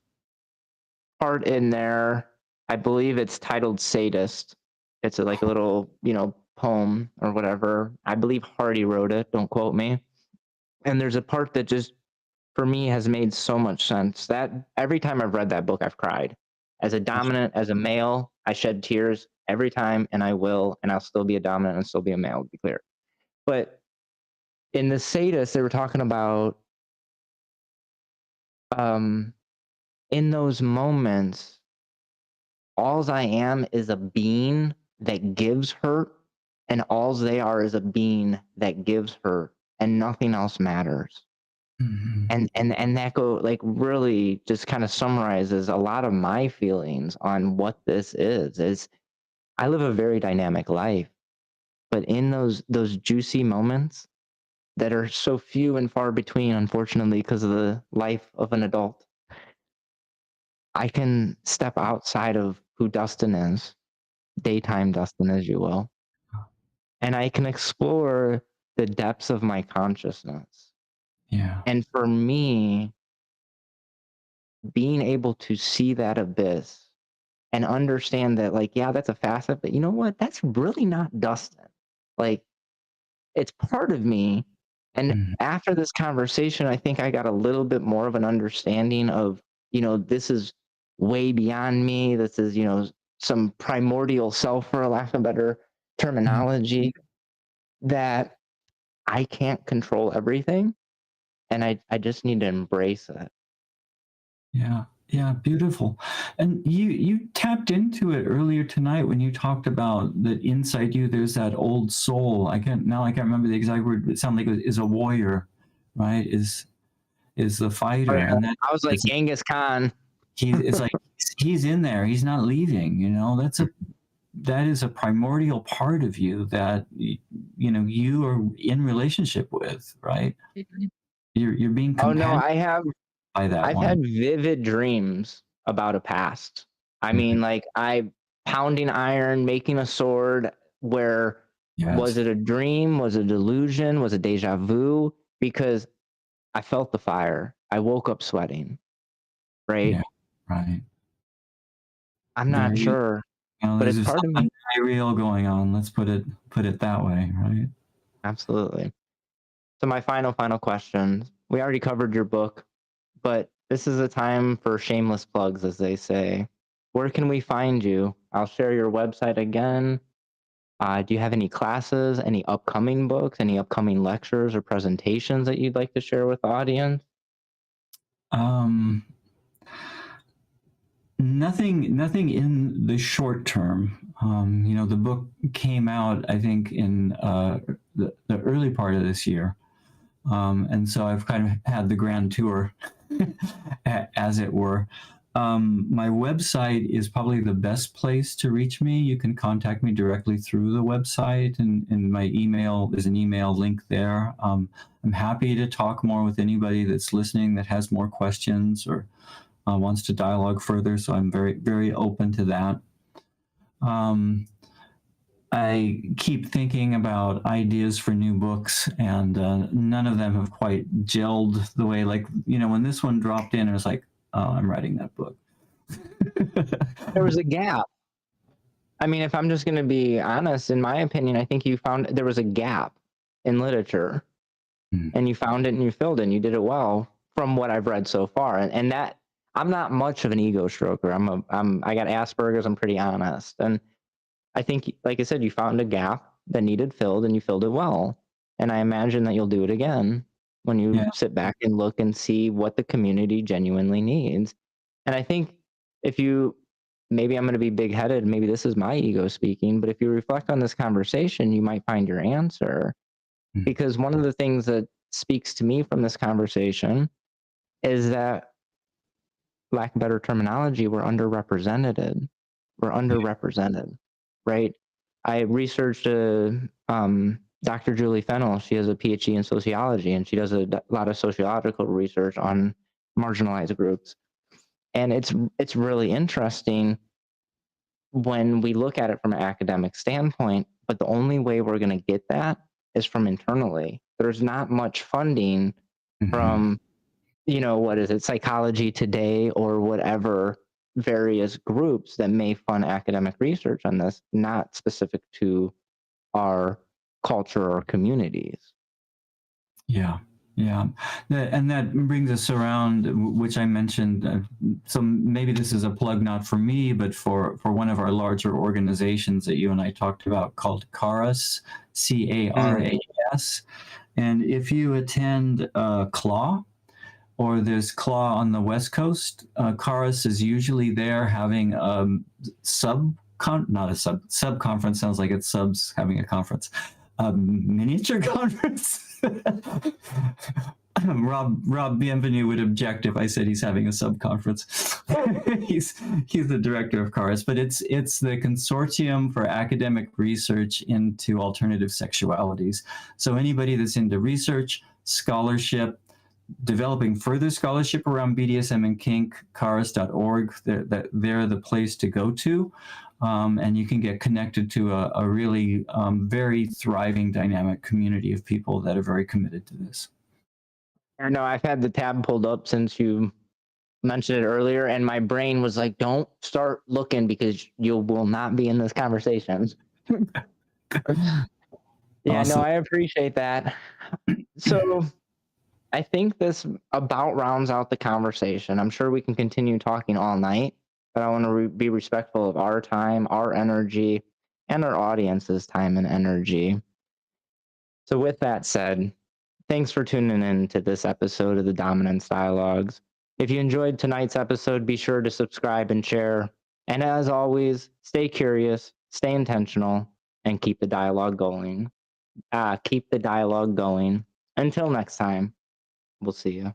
S1: part in there. I believe it's titled Sadist. It's like a little, poem or whatever. I believe Hardy wrote it. Don't quote me. And there's a part that just, for me, has made so much sense. That every time I've read that book, I've cried. As a dominant, as a male, I shed tears every time, and I will, and I'll still be a dominant and still be a male, to be clear. But in the Sadist, they were talking about, in those moments, alls I am is a being that gives hurt, and alls they are is a being that gives hurt, and nothing else matters.
S2: Mm-hmm.
S1: And that really just kind of summarizes a lot of my feelings on what this is I live a very dynamic life, but in those juicy moments that are so few and far between, unfortunately, because of the life of an adult, I can step outside of who Dustin is, daytime Dustin, as you will, and I can explore the depths of my consciousness.
S2: Yeah.
S1: And for me, being able to see that abyss and understand that, that's a facet, but you know what? That's really not Dustin. It's part of me. And after this conversation, I think I got a little bit more of an understanding of, this is way beyond me. This is, some primordial self, for a lack of a better terminology, that I can't control everything. And I just need to embrace it.
S2: Yeah, beautiful. And you tapped into it earlier tonight when you talked about that inside you there's that old soul. I can't remember the exact word, but it sounded like it is a warrior, right? Is the fighter. And that
S1: I was like Genghis Khan.
S2: It's like he's in there. He's not leaving. That is a primordial part of you that you are in relationship with, right? You're being companioned by that.
S1: I've had vivid dreams about a past. I mean, I pounding iron, making a sword. Where was it a dream? Was it a delusion? Was it deja vu? Because I felt the fire. I woke up sweating. Right.
S2: Yeah, right.
S1: I'm not sure, but it's part of me.
S2: Real going on. Let's put it that way, right?
S1: Absolutely. So my final question. We already covered your book, but this is a time for shameless plugs, as they say. Where can we find you? I'll share your website again. Do you have any classes, any upcoming books, any upcoming lectures or presentations that you'd like to share with the audience?
S2: Nothing in the short term. The book came out, I think, in the early part of this year. And so I've kind of had the grand tour, as it were. My website is probably the best place to reach me. You can contact me directly through the website, and my email, there's an email link there. I'm happy to talk more with anybody that's listening that has more questions or wants to dialogue further. So I'm very, very open to that. I keep thinking about ideas for new books, and none of them have quite gelled the way, when this one dropped in, I was like, oh, I'm writing that book.
S1: There was a gap. I mean, if I'm just going to be honest, in my opinion, I think you found there was a gap in literature, and you found it and you filled it and you did it well from what I've read so far. And that, I'm not much of an ego stroker. I got Asperger's. I'm pretty honest. And I think, like I said, you found a gap that needed filled, and you filled it well. And I imagine that you'll do it again when you
S2: Yeah.
S1: sit back and look and see what the community genuinely needs. And I think if you, maybe I'm going to be big headed, maybe this is my ego speaking, but if you reflect on this conversation, you might find your answer.
S2: Mm.
S1: Because one of the things that speaks to me from this conversation is that, lack of better terminology, we're underrepresented. We're underrepresented, right? I researched Dr. Julie Fennell. She has a PhD in sociology, and she does a lot of sociological research on marginalized groups. And it's really interesting when we look at it from an academic standpoint, but the only way we're going to get that is from internally. There's not much funding from, what is it, Psychology Today or whatever various groups that may fund academic research on this, not specific to our culture or communities.
S2: Yeah. Yeah. And that brings us around, which I mentioned. So maybe this is a plug not for me, but for one of our larger organizations that you and I talked about called CARAS, CARAS. And if you attend CLAW, or there's CLAW on the West Coast, CARAS is usually there having sub conference, sounds like it's subs having a conference. Miniature conference. Rob Bienvenu would object if I said he's having a sub conference. he's the director of CARAS, but it's the Consortium for Academic Research into Alternative Sexualities. So anybody that's into research, scholarship, developing further scholarship around BDSM and kink, caras.org, they're the place to go to. And you can get connected to a really very thriving, dynamic community of people that are very committed to this.
S1: I know I've had the tab pulled up since you mentioned it earlier, and my brain was like, don't start looking because you will not be in this conversation. Yeah, awesome. No, I appreciate that. So I think this about rounds out the conversation. I'm sure we can continue talking all night, but I want to be respectful of our time, our energy, and our audience's time and energy. So with that said, thanks for tuning in to this episode of the Dominance Dialogues. If you enjoyed tonight's episode, be sure to subscribe and share. And as always, stay curious, stay intentional, and keep the dialogue going. Keep the dialogue going. Until next time, we'll see you.